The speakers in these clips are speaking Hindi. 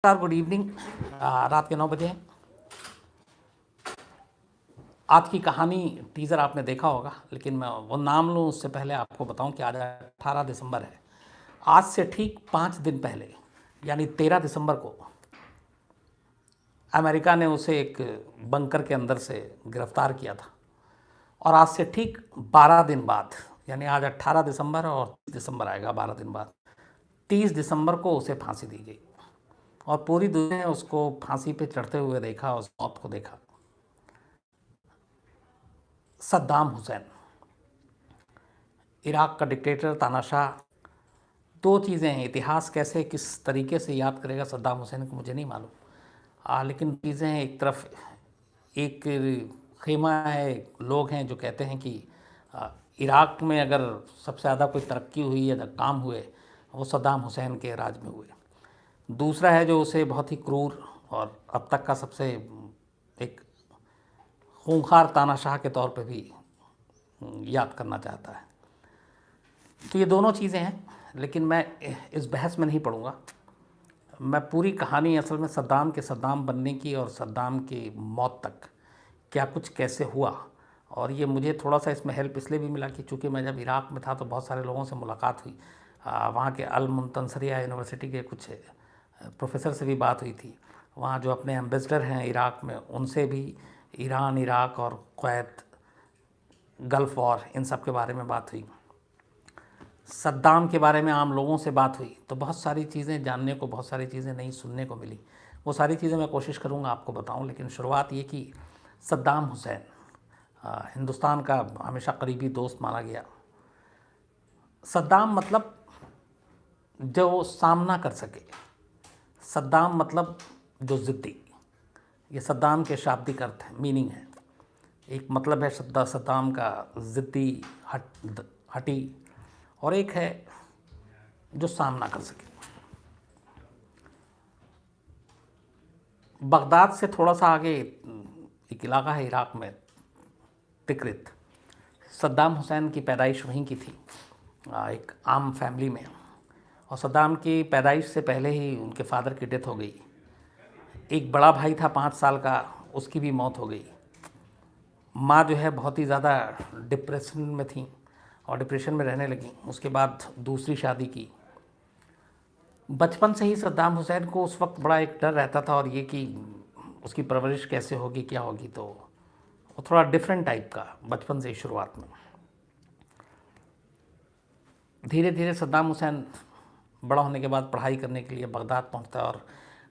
Good evening. रात के 9 बजे हैं। आज की कहानी टीज़र आपने देखा होगा, लेकिन मैं वो नाम लूँ उससे पहले आपको बताऊं कि आज 18 दिसंबर है। आज से ठीक 5 दिन पहले यानी 13 दिसंबर को अमेरिका ने उसे एक बंकर के अंदर से गिरफ्तार किया था, और आज से ठीक 12 दिन बाद यानी आज 18 दिसंबर और 30 दिसंबर आएगा, 12 दिन बाद 30 दिसंबर को उसे फांसी दी गई। और पूरी दुनिया ने उसको फांसी पे चढ़ते हुए देखा, उस मौत को देखा। सद्दाम हुसैन, इराक का डिक्टेटर, तानाशाह। दो चीज़ें हैं, इतिहास कैसे किस तरीके से याद करेगा सद्दाम हुसैन को मुझे नहीं मालूम, लेकिन चीज़ें हैं। एक तरफ एक खेमा है, लोग हैं जो कहते हैं कि इराक में अगर सबसे ज़्यादा कोई तरक्की हुई या काम हुए वो सद्दाम हुसैन के राज में हुए। दूसरा है जो उसे बहुत ही क्रूर और अब तक का सबसे एक खूंखार तानाशाह के तौर पे भी याद करना चाहता है। तो ये दोनों चीज़ें हैं, लेकिन मैं इस बहस में नहीं पढ़ूँगा। मैं पूरी कहानी असल में सद्दाम के सद्दाम बनने की और सद्दाम की मौत तक क्या कुछ कैसे हुआ, और ये मुझे थोड़ा सा इसमें हेल्प इसलिए भी मिला कि चूँकि मैं जब इराक़ में था तो बहुत सारे लोगों से मुलाकात हुई। वहाँ के अल मुंतसरिया यूनिवर्सिटी के कुछ प्रोफेसर से भी बात हुई थी। वहाँ जो अपने एम्बेसडर हैं इराक़ में, उनसे भी ईरान, इराक़ और कुवैत, गल्फ़ वॉर, इन सब के बारे में बात हुई। सद्दाम के बारे में आम लोगों से बात हुई, तो बहुत सारी चीज़ें जानने को, बहुत सारी चीज़ें नई सुनने को मिली। वो सारी चीज़ें मैं कोशिश करूँगा आपको बताऊँ, लेकिन शुरुआत ये कि सद्दाम हुसैन हिंदुस्तान का हमेशा करीबी दोस्त माना गया। सद्दाम मतलब जो सामना कर सके, सद्दाम मतलब जो ज़िद्दी। ये सद्दाम के शाब्दिक अर्थ है, मीनिंग है। एक मतलब है सद्दाम का ज़िद्दी, हटी, और एक है जो सामना कर सके। बगदाद से थोड़ा सा आगे एक इलाका है इराक़ में, तिक्रित। सद्दाम हुसैन की पैदाइश वहीं की थी, एक आम फैमिली में। और सद्दाम की पैदाइश से पहले ही उनके फादर की डेथ हो गई। एक बड़ा भाई था 5 साल का, उसकी भी मौत हो गई। माँ जो है बहुत ही ज़्यादा डिप्रेशन में थी और डिप्रेशन में रहने लगी। उसके बाद दूसरी शादी की। बचपन से ही सद्दाम हुसैन को उस वक्त बड़ा एक डर रहता था, और ये कि उसकी परवरिश कैसे होगी, क्या होगी। तो वो थोड़ा डिफरेंट टाइप का बचपन से ही शुरुआत में। धीरे धीरे सद्दाम हुसैन बड़ा होने के बाद पढ़ाई करने के लिए बगदाद पहुंचता है, और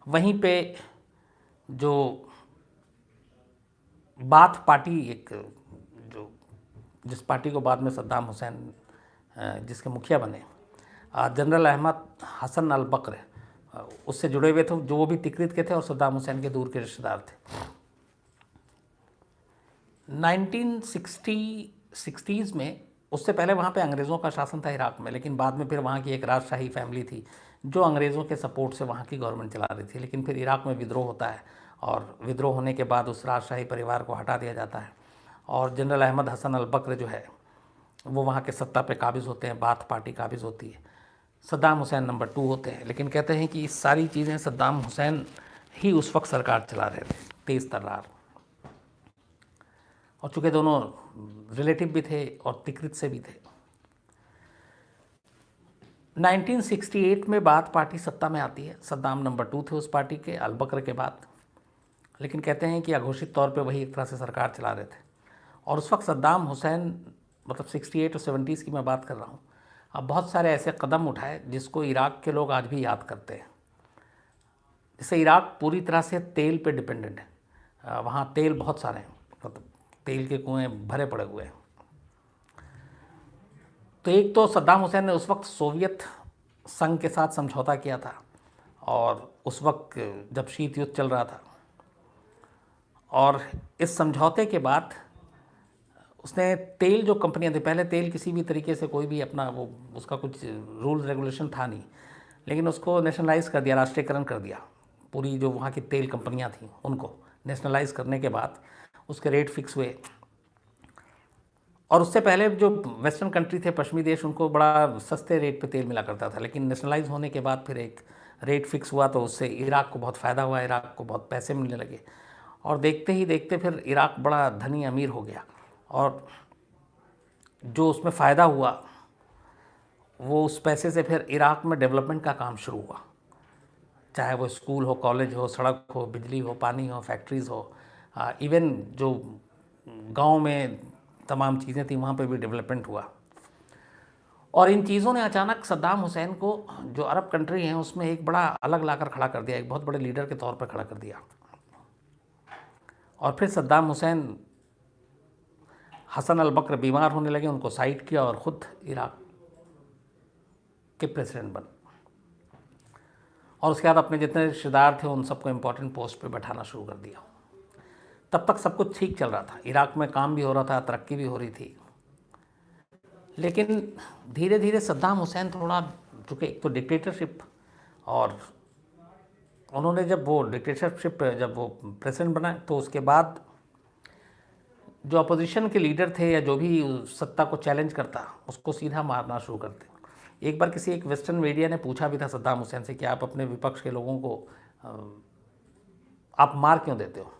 वहीं पे जो बाथ पार्टी, एक जो जिस पार्टी को बाद में सद्दाम हुसैन जिसके मुखिया बने, जनरल अहमद हसन अल बकर, उससे जुड़े हुए थे, जो वो भी तिक्रित के थे और सद्दाम हुसैन के दूर के रिश्तेदार थे। 1960s में, उससे पहले वहाँ पे अंग्रेज़ों का शासन था इराक़ में, लेकिन बाद में फिर वहाँ की एक राजशाही फैमिली थी जो अंग्रेज़ों के सपोर्ट से वहाँ की गवर्नमेंट चला रही थी। लेकिन फिर इराक़ में विद्रोह होता है, और विद्रोह होने के बाद उस राजशाही परिवार को हटा दिया जाता है, और जनरल अहमद हसन अल बकर जो है वो वहाँ के सत्ता पे काबिज़ होते हैं, बाथ पार्टी काबिज़ होती है। सद्दाम हुसैन नंबर 2 होते हैं। लेकिन कहते हैं कि ये सारी चीज़ें सद्दाम हुसैन ही उस वक्त सरकार चला रहे थे, तेज़ तर्रार। और चूँकि दोनों रिलेटिव भी थे और तिक्रित से भी थे। 1968 में बाथ पार्टी सत्ता में आती है। सद्दाम नंबर 2 थे उस पार्टी के, अल बकर के बाद। लेकिन कहते हैं कि अघोषित तौर पे वही एक तरह से सरकार चला रहे थे। और उस वक्त सद्दाम हुसैन, मतलब 68 और 70s की मैं बात कर रहा हूँ, अब बहुत सारे ऐसे कदम उठाए जिसको इराक़ के लोग आज भी याद करते हैं। जैसे इराक़ पूरी तरह से तेल पे डिपेंडेंट है, वहाँ तेल बहुत सारे हैं, मतलब तेल के कुएँ भरे पड़े हुए हैं। तो एक तो सद्दाम हुसैन ने उस वक्त सोवियत संघ के साथ समझौता किया था, और उस वक्त जब शीत युद्ध चल रहा था, और इस समझौते के बाद उसने तेल जो कंपनियां थी, पहले तेल किसी भी तरीके से कोई भी अपना वो उसका कुछ रूल रेगुलेशन था नहीं, लेकिन उसको नेशनलाइज कर दिया, राष्ट्रीयकरण कर दिया। पूरी जो वहाँ की तेल कंपनियां थीं उनको नेशनलाइज करने के बाद उसके रेट फिक्स हुए। और उससे पहले जो वेस्टर्न कंट्री थे, पश्चिमी देश, उनको बड़ा सस्ते रेट पे तेल मिला करता था, लेकिन नेशनलाइज होने के बाद फिर एक रेट फिक्स हुआ तो उससे इराक़ को बहुत फ़ायदा हुआ, इराक़ को बहुत पैसे मिलने लगे और देखते ही देखते फिर इराक़ बड़ा धनी अमीर हो गया और जो उसमें फ़ायदा हुआ वो उस पैसे से फिर इराक़ में डेवलपमेंट का काम शुरू हुआ, चाहे वो स्कूल हो, कॉलेज हो, सड़क हो, बिजली हो, पानी हो, फैक्ट्रीज़ हो, इवन जो गांव में तमाम चीज़ें थी वहाँ पे भी डेवलपमेंट हुआ। और इन चीज़ों ने अचानक सद्दाम हुसैन को, जो अरब कंट्री हैं उसमें एक बड़ा अलग लाकर खड़ा कर दिया, एक बहुत बड़े लीडर के तौर पर खड़ा कर दिया। और फिर सद्दाम हुसैन, हसन अल बकर बीमार होने लगे, उनको साइड किया और ख़ुद इराक़ के प्रेसिडेंट बने और उसके बाद अपने जितने रिश्तेदार थे उन सबको इम्पोर्टेंट पोस्ट पे बैठाना शुरू कर दिया। तब तक सब कुछ ठीक चल रहा था, इराक़ में काम भी हो रहा था, तरक्की भी हो रही थी। लेकिन धीरे धीरे सद्दाम हुसैन थोड़ा, चूँकि एक तो डिक्टेटरशिप, और उन्होंने जब वो डिक्टेटरशिप, जब वो प्रेसिडेंट बना तो उसके बाद जो अपोजिशन के लीडर थे या जो भी सत्ता को चैलेंज करता उसको सीधा मारना शुरू करते। एक बार एक वेस्टर्न मीडिया ने पूछा भी था सद्दाम हुसैन से कि आप अपने विपक्ष के लोगों को आप मार क्यों देते हो,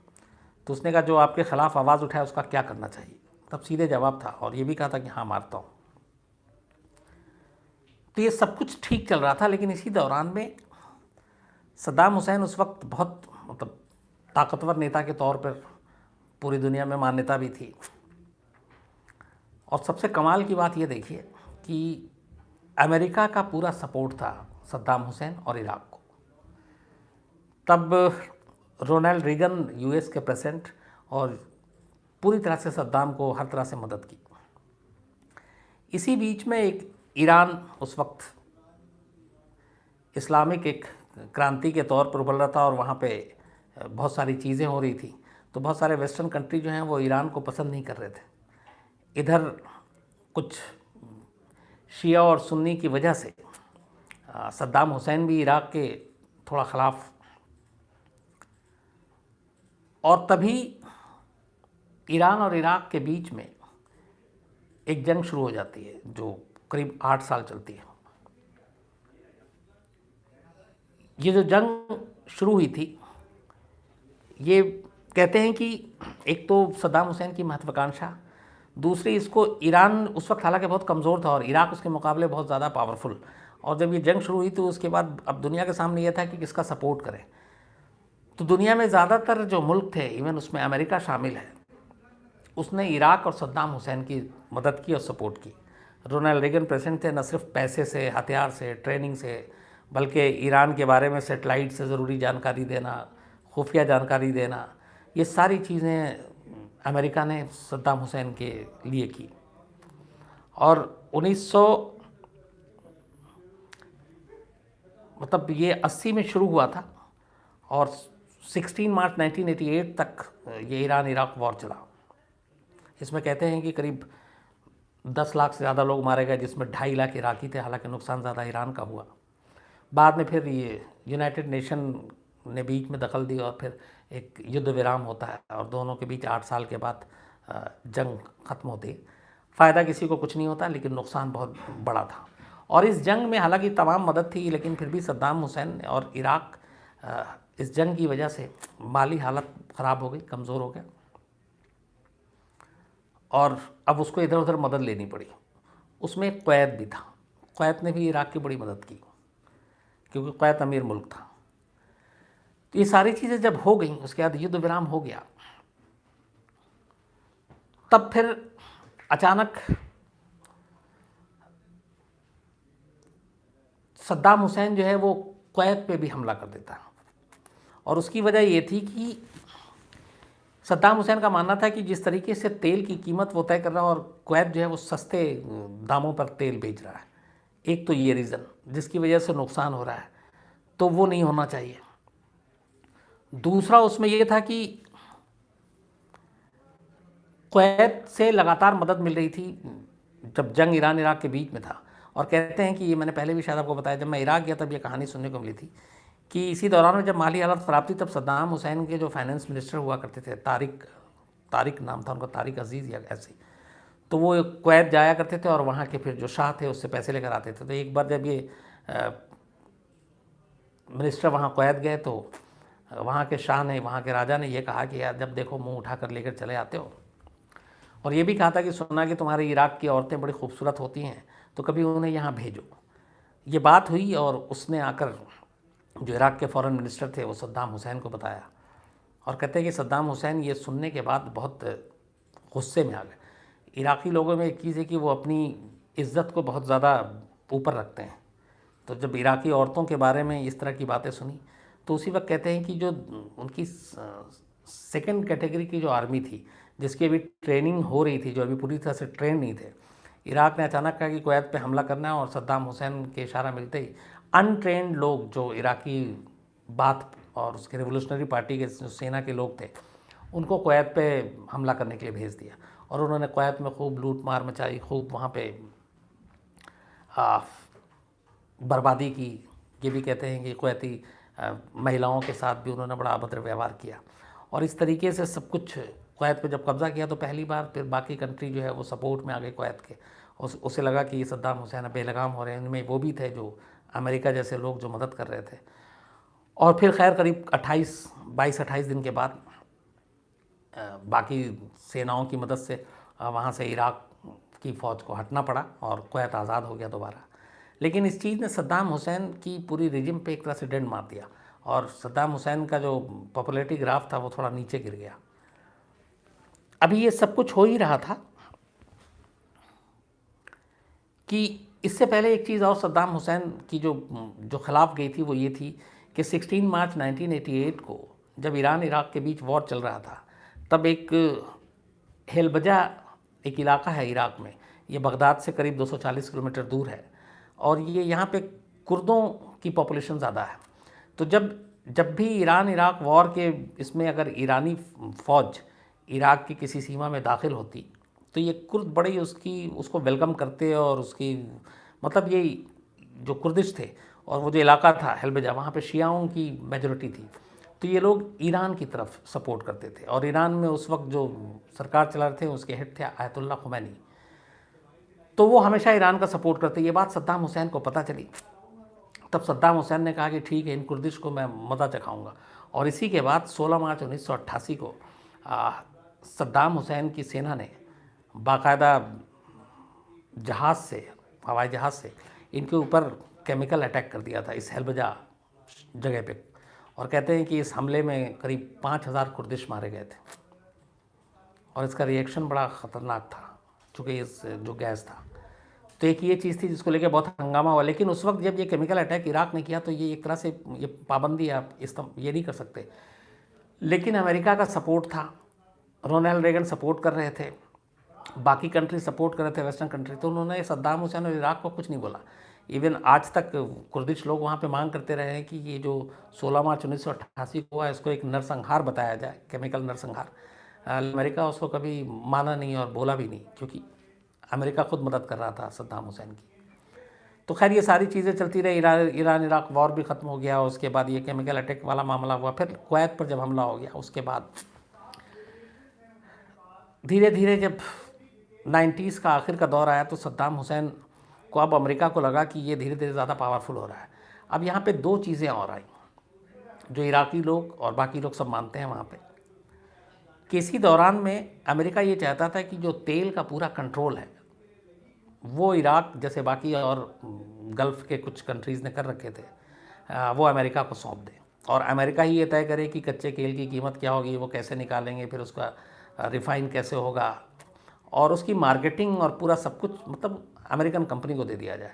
तो उसने कहा जो आपके ख़िलाफ़ आवाज़ उठाए उसका क्या करना चाहिए। तब सीधे जवाब था और ये भी कहा था कि हाँ मारता हूँ। तो ये सब कुछ ठीक चल रहा था, लेकिन इसी दौरान में सद्दाम हुसैन उस वक्त बहुत मतलब ताकतवर नेता के तौर पर पूरी दुनिया में मान्यता भी थी। और सबसे कमाल की बात ये देखिए कि अमेरिका का पूरा सपोर्ट था सद्दाम हुसैन और इराक़ को। तब रोनाल्ड रीगन यूएस के प्रेसिडेंट, और पूरी तरह से सद्दाम को हर तरह से मदद की। इसी बीच में एक ईरान उस वक्त इस्लामिक एक क्रांति के तौर पर उभर रहा था और वहाँ पे बहुत सारी चीज़ें हो रही थी, तो बहुत सारे वेस्टर्न कंट्री जो हैं वो ईरान को पसंद नहीं कर रहे थे। इधर कुछ शिया और सुन्नी की वजह से सद्दाम हुसैन भी इराक़ के थोड़ा ख़िलाफ़, और तभी ईरान और इराक़ के बीच में एक जंग शुरू हो जाती है जो करीब 8 साल चलती है। ये जो जंग शुरू हुई थी, ये कहते हैं कि एक तो सद्दाम हुसैन की महत्वाकांक्षा, दूसरी इसको ईरान उस वक्त हालांकि बहुत कमज़ोर था और इराक़ उसके मुकाबले बहुत ज़्यादा पावरफुल, और जब ये जंग शुरू हुई तो उसके बाद अब दुनिया के सामने ये था कि किसका सपोर्ट करें। तो दुनिया में ज़्यादातर जो मुल्क थे, इवन उसमें अमेरिका शामिल है, उसने इराक़ और सद्दाम हुसैन की मदद की और सपोर्ट की। रोनाल्ड रेगन प्रेसिडेंट थे, न सिर्फ पैसे से, हथियार से, ट्रेनिंग से, बल्कि ईरान के बारे में सैटेलाइट से ज़रूरी जानकारी देना, खुफिया जानकारी देना, ये सारी चीज़ें अमेरिका ने सद्दाम हुसैन के लिए की। और 1980 में शुरू हुआ था और 16 मार्च 1988 तक ये ईरान इराक़ वॉर चला। इसमें कहते हैं कि करीब 10 लाख से ज़्यादा लोग मारे गए, जिसमें 2.5 लाख इराक़ी थे, हालांकि नुकसान ज़्यादा ईरान का हुआ। बाद में फिर ये यूनाइटेड नेशन ने बीच में दखल दी और फिर एक युद्ध विराम होता है और दोनों के बीच 8 साल के बाद जंग ख़त्म होती है। फ़ायदा किसी को कुछ नहीं होता, लेकिन नुकसान बहुत बड़ा था। और इस जंग में हालांकि तमाम मदद थी, लेकिन फिर भी सद्दाम हुसैन और इराक़ इस जंग की वजह से माली हालत ख़राब हो गई, कमज़ोर हो गया, और अब उसको इधर उधर मदद लेनी पड़ी। उसमें कुवैत भी था, कुवैत ने भी इराक़ की बड़ी मदद की क्योंकि कुवैत अमीर मुल्क था। तो ये सारी चीज़ें जब हो गई, उसके बाद युद्ध विराम हो गया, तब फिर अचानक सद्दाम हुसैन जो है वो कुवैत पे भी हमला कर देता है। और उसकी वजह ये थी कि सद्दाम हुसैन का मानना था कि जिस तरीके से तेल की कीमत वो तय कर रहा है और कुवैत जो है वो सस्ते दामों पर तेल बेच रहा है, एक तो ये रीज़न जिसकी वजह से नुकसान हो रहा है, तो वो नहीं होना चाहिए। दूसरा उसमें ये था कि कुवैत से लगातार मदद मिल रही थी जब जंग ईरान इराक़ के बीच में था। और कहते हैं कि ये मैंने पहले भी शायद आपको बताया, जब मैं इराक़ गया तब ये कहानी सुनने को मिली थी कि इसी दौरान में जब माली हालत ख़राब थी, तब सद्दाम हुसैन के जो फाइनेंस मिनिस्टर हुआ करते थे, तारिक नाम था उनका, तारिक अजीज़ या ऐसे, तो वो कुवैत जाया करते थे और वहाँ के फिर जो शाह थे उससे पैसे लेकर आते थे। तो एक बार जब ये मिनिस्टर वहाँ कुवैत गए तो वहाँ के शाह ने, वहाँ के राजा ने ये कहा कि यार जब देखो मुंह उठा कर लेकर चले आते हो, और ये भी कहा था कि सुना कि तुम्हारे इराक की औरतें बड़ी खूबसूरत होती हैं तो कभी उन्हें यहाँ भेजो। ये बात हुई और उसने आकर जो इराक के फॉरेन मिनिस्टर थे वो सद्दाम हुसैन को बताया, और कहते हैं कि सद्दाम हुसैन ये सुनने के बाद बहुत गुस्से में आ गए। इराकी लोगों में एक चीज़ है कि वो अपनी इज़्ज़त को बहुत ज़्यादा ऊपर रखते हैं, तो जब इराकी औरतों के बारे में इस तरह की बातें सुनी तो उसी वक्त कहते हैं कि जो उनकी सेकंड कैटेगरी की जो आर्मी थी, जिसकी अभी ट्रेनिंग हो रही थी, जो अभी पूरी तरह से ट्रेन नहीं थे, इराक ने अचानक कहा कि कुवैत पे हमला करना है, और सद्दाम हुसैन के इशारा मिलते ही अनट्रेंड लोग जो इराकी बात और उसके रिवोल्यूशनरी पार्टी के जो सेना के लोग थे उनको कुवैत पे हमला करने के लिए भेज दिया, और उन्होंने कुवैत में खूब लूट मार मचाई, खूब वहाँ पे बर्बादी की। ये भी कहते हैं कि कुवैती महिलाओं के साथ भी उन्होंने बड़ा अभद्र व्यवहार किया, और इस तरीके से सब कुछ कुवैत पे जब कब्ज़ा किया तो पहली बार फिर बाकी कंट्री जो है वो सपोर्ट में आ गए कुवैत के। उसे लगा कि ये सद्दाम हुसैन अब बेलगाम हो रहे हैं। इनमें वो भी थे जो अमेरिका जैसे लोग जो मदद कर रहे थे। और फिर खैर करीब 22-28 दिन के बाद बाकी सेनाओं की मदद से वहाँ से इराक की फ़ौज को हटना पड़ा और कुवैत आज़ाद हो गया दोबारा। लेकिन इस चीज़ ने सद्दाम हुसैन की पूरी रिजिम पे एक तरह से डेंट मार दिया, और सद्दाम हुसैन का जो पॉपुलैरिटी ग्राफ था वो थोड़ा नीचे गिर गया। अभी ये सब कुछ हो ही रहा था कि इससे पहले एक चीज़ और सद्दाम हुसैन की जो खिलाफ गई थी वो ये थी कि 16 मार्च 1988 को जब ईरान इराक के बीच वॉर चल रहा था, तब एक हेलबजा एक इलाका है इराक में, ये बगदाद से करीब 240 किलोमीटर दूर है, और ये यहाँ पे कुर्दों की पॉपुलेशन ज़्यादा है। तो जब भी ईरान इराक वॉर के इसमें अगर ईरानी फ़ौज इराक की किसी सीमा में दाखिल होती तो ये कुर्द बड़े उसको वेलकम करते, और उसकी मतलब ये जो कुर्दिश थे और वो जो इलाका था हेलबजा, वहाँ पे शियाओं की मेजॉरिटी थी, तो ये लोग ईरान की तरफ सपोर्ट करते थे। और ईरान में उस वक्त जो सरकार चला रहे थे उसके हेड थे आयतुल्लाह खुमैनी, तो वो हमेशा ईरान का सपोर्ट करते। ये बात सद्दाम हुसैन को पता चली, तब सद्दाम हुसैन ने कहा कि ठीक है, इन कुर्दिश को मैं मज़ा चखाऊंगा। और इसी के बाद 16 मार्च 1988 को सद्दाम हुसैन की सेना ने बाकायदा जहाज़ से, हवाई जहाज़ से इनके ऊपर केमिकल अटैक कर दिया था इस हेलबजा जगह पे, और कहते हैं कि इस हमले में करीब 5000 कुर्दिश मारे गए थे, और इसका रिएक्शन बड़ा ख़तरनाक था चूँकि इस जो गैस था। तो एक ये चीज़ थी जिसको लेकर बहुत हंगामा हुआ। लेकिन उस वक्त जब ये केमिकल अटैक इराक ने किया तो ये एक तरह से ये पाबंदी आप ये नहीं कर सकते, लेकिन अमेरिका का सपोर्ट था, रोनाल्ड रेगन सपोर्ट कर रहे थे, बाकी कंट्री सपोर्ट कर रहे थे, वेस्टर्न कंट्री, तो उन्होंने सद्दाम हुसैन और इराक को कुछ नहीं बोला। इवन आज तक कुर्दिश लोग वहाँ पे मांग करते रहे हैं कि ये जो 16 मार्च 1988 को हुआ इसको एक नरसंहार बताया जाए, केमिकल नरसंहार। अमेरिका उसको कभी माना नहीं और बोला भी नहीं, क्योंकि अमेरिका खुद मदद कर रहा था सद्दाम हुसैन की। तो खैर ये सारी चीज़ें चलती रही, ईरान इराक वॉर भी ख़त्म हो गया, उसके बाद ये केमिकल अटैक वाला मामला हुआ, फिर कुवैत पर जब हमला हो गया उसके बाद धीरे धीरे जब 90s का आखिर का दौर आया तो सद्दाम हुसैन को, अब अमेरिका को लगा कि ये धीरे धीरे ज़्यादा पावरफुल हो रहा है। अब यहाँ पे दो चीज़ें और आई जो इराकी लोग और बाकी लोग सब मानते हैं वहाँ पे, कि इसी दौरान में अमेरिका ये चाहता था कि जो तेल का पूरा कंट्रोल है वो इराक जैसे बाकी और गल्फ़ के कुछ कंट्रीज़ ने कर रखे थे, वो अमेरिका को सौंप दे, और अमेरिका ही ये तय करे कि कच्चे तेल की कीमत क्या होगी, वो कैसे निकालेंगे, फिर उसका रिफ़ाइन कैसे होगा, और उसकी मार्केटिंग और पूरा सब कुछ मतलब अमेरिकन कंपनी को दे दिया जाए।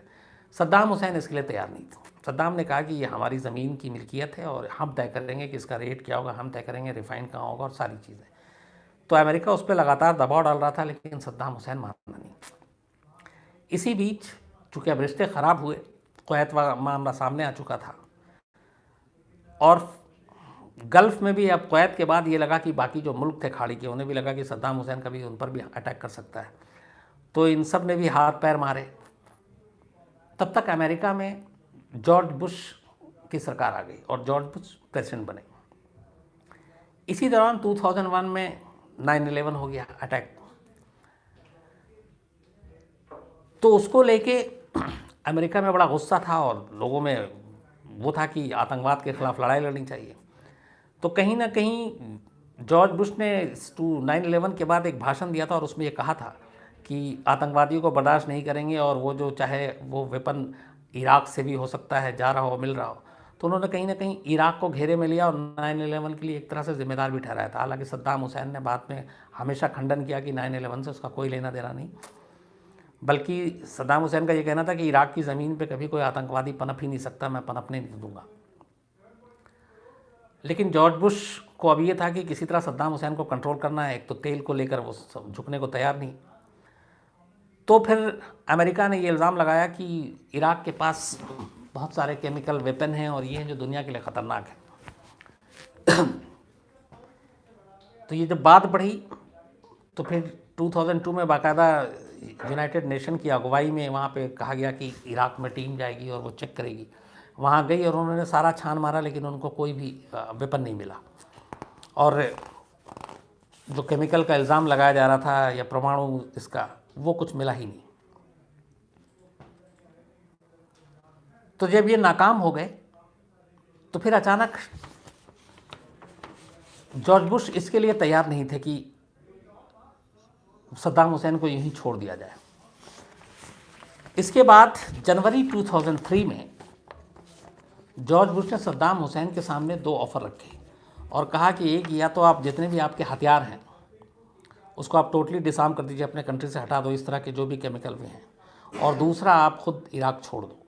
सद्दाम हुसैन इसके लिए तैयार नहीं था। सद्दाम ने कहा कि ये हमारी ज़मीन की मिल्कियत है और हम तय करेंगे कि इसका रेट क्या होगा, हम तय करेंगे रिफ़ाइन कहाँ होगा और सारी चीज़ें। तो अमेरिका उस पर लगातार दबाव डाल रहा था, लेकिन सद्दाम हुसैन माना नहीं। इसी बीच चूँकि अब रिश्ते ख़राब हुए, कुवैत मामला सामने आ चुका था, और गल्फ़ में भी अब कुवैत के बाद ये लगा कि बाकी जो मुल्क थे खाड़ी के, उन्हें भी लगा कि सद्दाम हुसैन कभी उन पर भी अटैक कर सकता है, तो इन सब ने भी हाथ पैर मारे। तब तक अमेरिका में जॉर्ज बुश की सरकार आ गई और जॉर्ज बुश प्रेसिडेंट बने। इसी दौरान 2001 में 9/11 हो गया अटैक, तो उसको लेके अमेरिका में बड़ा गुस्सा था और लोगों में वो था कि आतंकवाद के खिलाफ लड़ाई लड़नी चाहिए। तो कहीं ना कहीं जॉर्ज बुश ने 9/11 के बाद एक भाषण दिया था और उसमें ये कहा था कि आतंकवादियों को बर्दाश्त नहीं करेंगे और वो जो चाहे वो वेपन इराक से भी हो सकता है, जा रहा हो, मिल रहा हो। तो उन्होंने कहीं ना कहीं इराक को घेरे में लिया और 9/11 के लिए एक तरह से जिम्मेदार भी ठहराया था। हालांकि सद्दाम हुसैन ने बाद में हमेशा खंडन किया कि 9/11 से उसका कोई लेना देना नहीं, बल्कि सद्दाम हुसैन का ये कहना था कि इराक की ज़मीन पे कभी कोई आतंकवादी पनप ही नहीं सकता, मैं पनपने नहीं दूंगा। लेकिन जॉर्ज बुश को अब ये था कि किसी तरह सद्दाम हुसैन को कंट्रोल करना है। एक तो तेल को लेकर वो झुकने को तैयार नहीं। तो फिर अमेरिका ने ये इल्ज़ाम लगाया कि इराक के पास बहुत सारे केमिकल वेपन हैं और ये हैं जो दुनिया के लिए ख़तरनाक है। तो ये जब बात बढ़ी तो फिर 2002 में बाकायदा यूनाइटेड नेशन की अगुवाई में वहाँ पे कहा गया कि इराक में टीम जाएगी और वो चेक करेगी। वहाँ गई और उन्होंने सारा छान मारा, लेकिन उनको कोई भी वेपन नहीं मिला। और जो केमिकल का इल्ज़ाम लगाया जा रहा था या परमाणु इसका, वो कुछ मिला ही नहीं। तो जब ये नाकाम हो गए तो फिर अचानक जॉर्ज बुश इसके लिए तैयार नहीं थे कि सद्दाम हुसैन को यहीं छोड़ दिया जाए। इसके बाद जनवरी 2003 में जॉर्ज बुश ने सद्दाम हुसैन के सामने 2 ऑफ़र रखे और कहा कि एक, या तो आप जितने भी आपके हथियार हैं उसको आप टोटली डिसआर्म कर दीजिए, अपने कंट्री से हटा दो, इस तरह के जो भी केमिकल भी हैं, और दूसरा आप खुद इराक छोड़ दो,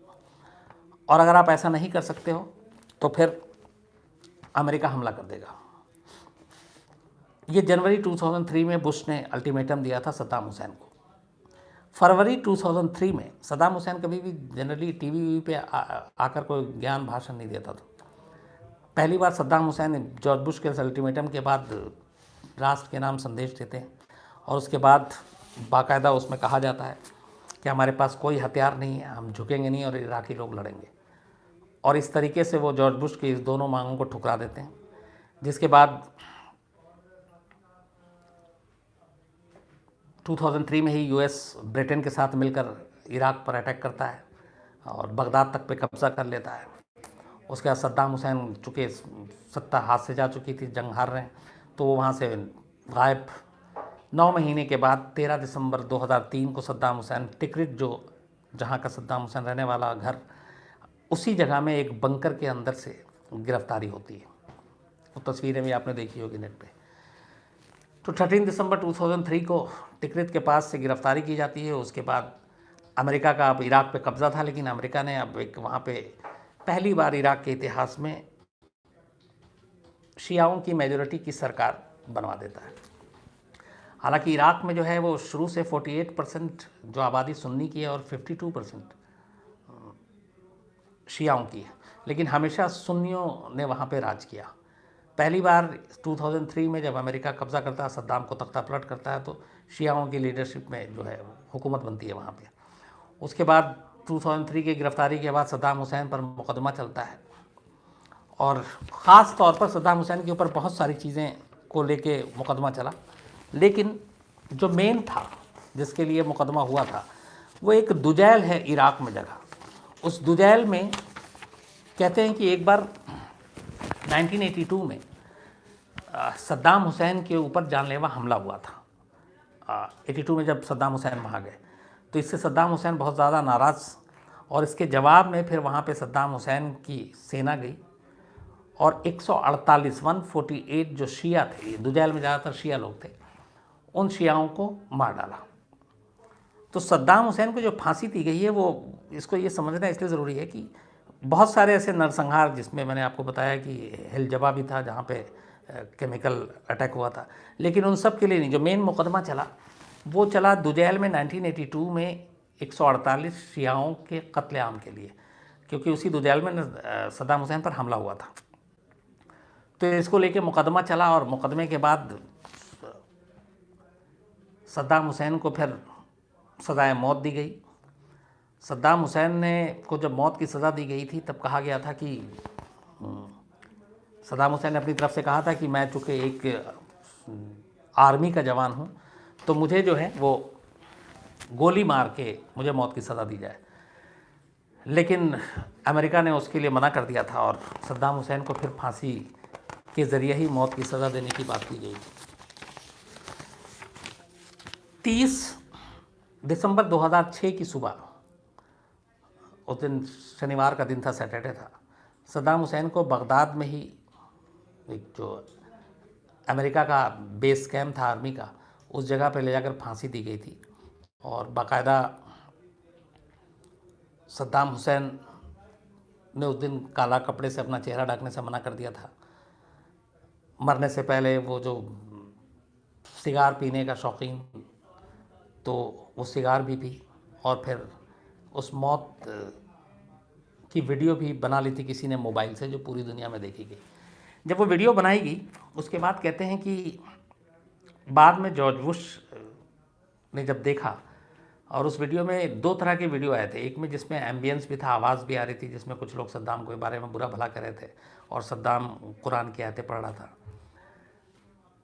और अगर आप ऐसा नहीं कर सकते हो तो फिर अमेरिका हमला कर देगा। ये जनवरी 2003 में बुश ने अल्टीमेटम दिया था सद्दाम हुसैन को। फरवरी 2003 में सद्दाम हुसैन कभी भी जनरली टीवी पे आकर कोई ज्ञान भाषण नहीं देता था। पहली बार सद्दाम हुसैन जॉर्ज बुश के अल्टीमेटम के बाद राष्ट्र के नाम संदेश देते हैं और उसके बाद बाकायदा उसमें कहा जाता है कि हमारे पास कोई हथियार नहीं है, हम झुकेंगे नहीं और इराकी लोग लड़ेंगे। और इस तरीके से वो जॉर्ज बुश की इस दोनों मांगों को ठुकरा देते हैं, जिसके बाद 2003 में ही यूएस ब्रिटेन के साथ मिलकर इराक पर अटैक करता है और बगदाद तक पे कब्ज़ा कर लेता है। उसके बाद सद्दाम हुसैन, चूँकि सत्ता हाथ से जा चुकी थी, जंग हार रहे हैं, तो वो वहाँ से गायब। 9 महीने के बाद 13 दिसंबर 2003 को सद्दाम हुसैन टिकरिट, जो जहाँ का सद्दाम हुसैन रहने वाला घर, उसी जगह में एक बंकर के अंदर से गिरफ्तारी होती है। वो तस्वीरें भी आपने देखी होगी नेट पे। तो 13 दिसंबर 2003 को टिकरित के पास से गिरफ्तारी की जाती है। उसके बाद अमेरिका का अब इराक पे कब्ज़ा था, लेकिन अमेरिका ने अब एक वहाँ पे पहली बार इराक के इतिहास में शियाओं की मेजॉरिटी की सरकार बनवा देता है। हालांकि इराक में जो है वो शुरू से 48% जो आबादी सुन्नी की है और 52% शियाओं की है, लेकिन हमेशा सुन्नियों ने वहाँ पे राज किया। पहली बार 2003 में जब अमेरिका कब्ज़ा करता है, सद्दाम को तख्ता पलट करता है, तो शियाओं की लीडरशिप में जो है हुकूमत बनती है वहाँ पे। उसके बाद 2003 की गिरफ्तारी के बाद सद्दाम हुसैन पर मुकदमा चलता है और ख़ास तौर पर सद्दाम हुसैन के ऊपर बहुत सारी चीज़ें को लेके मुकदमा चला, लेकिन जो मेन था जिसके लिए मुकदमा हुआ था वो एक दुजैल है इराक में जगह। उस दुजैल में कहते हैं कि एक बार 1982 में सद्दाम हुसैन के ऊपर जानलेवा हमला हुआ था। 82 में जब सद्दाम हुसैन वहाँ गए तो इससे सद्दाम हुसैन बहुत ज़्यादा नाराज़, और इसके जवाब में फिर वहाँ पे सद्दाम हुसैन की सेना गई और 148 जो शिया थे, दुजैल में ज़्यादातर शिया लोग थे, उन शियाओं को मार डाला। तो सद्दाम हुसैन को जो फांसी दी गई है, वो इसको ये समझना इसलिए ज़रूरी है कि बहुत सारे ऐसे नरसंहार, जिसमें मैंने आपको बताया कि हिलजबा भी था जहाँ पे केमिकल अटैक हुआ था, लेकिन उन सब के लिए नहीं। जो मेन मुकदमा चला वो चला दुजैल में 1982 में 148 शियाओं के कत्लेआम के लिए, क्योंकि उसी दुजैल में सद्दाम हुसैन पर हमला हुआ था। तो इसको लेके मुकदमा चला और मुकदमे के बाद सद्दाम हुसैन को फिर सज़ाए मौत दी गई। सद्दाम हुसैन ने को जब मौत की सज़ा दी गई थी तब कहा गया था कि सद्दाम हुसैन ने अपनी तरफ से कहा था कि मैं चूँकि एक आर्मी का जवान हूँ तो मुझे जो है वो गोली मार के मुझे मौत की सज़ा दी जाए। लेकिन अमेरिका ने उसके लिए मना कर दिया था और सद्दाम हुसैन को फिर फांसी के ज़रिए ही मौत की सज़ा देने की बात की गई। 30 दिसंबर 2006 की सुबह, उस दिन शनिवार का दिन था, सैटरडे था, सद्दाम हुसैन को बगदाद में ही एक जो अमेरिका का बेस कैंप था आर्मी का, उस जगह पर ले जाकर फांसी दी गई थी। और बाकायदा सद्दाम हुसैन ने उस दिन काला कपड़े से अपना चेहरा ढकने से मना कर दिया था। मरने से पहले वो जो सिगार पीने का शौकीन, तो वो सिगार भी पी और फिर उस मौत की वीडियो भी बना ली थी किसी ने मोबाइल से, जो पूरी दुनिया में देखी गई। जब वो वीडियो बनाई गई उसके बाद कहते हैं कि बाद में जॉर्ज बुश ने जब देखा, और उस वीडियो में 2 तरह के वीडियो आए थे, एक में जिसमें एम्बियंस भी था, आवाज़ भी आ रही थी, जिसमें कुछ लोग सद्दाम के बारे में बुरा भला कर रहे थे और सद्दाम कुरान की आयतें पढ़ रहा था।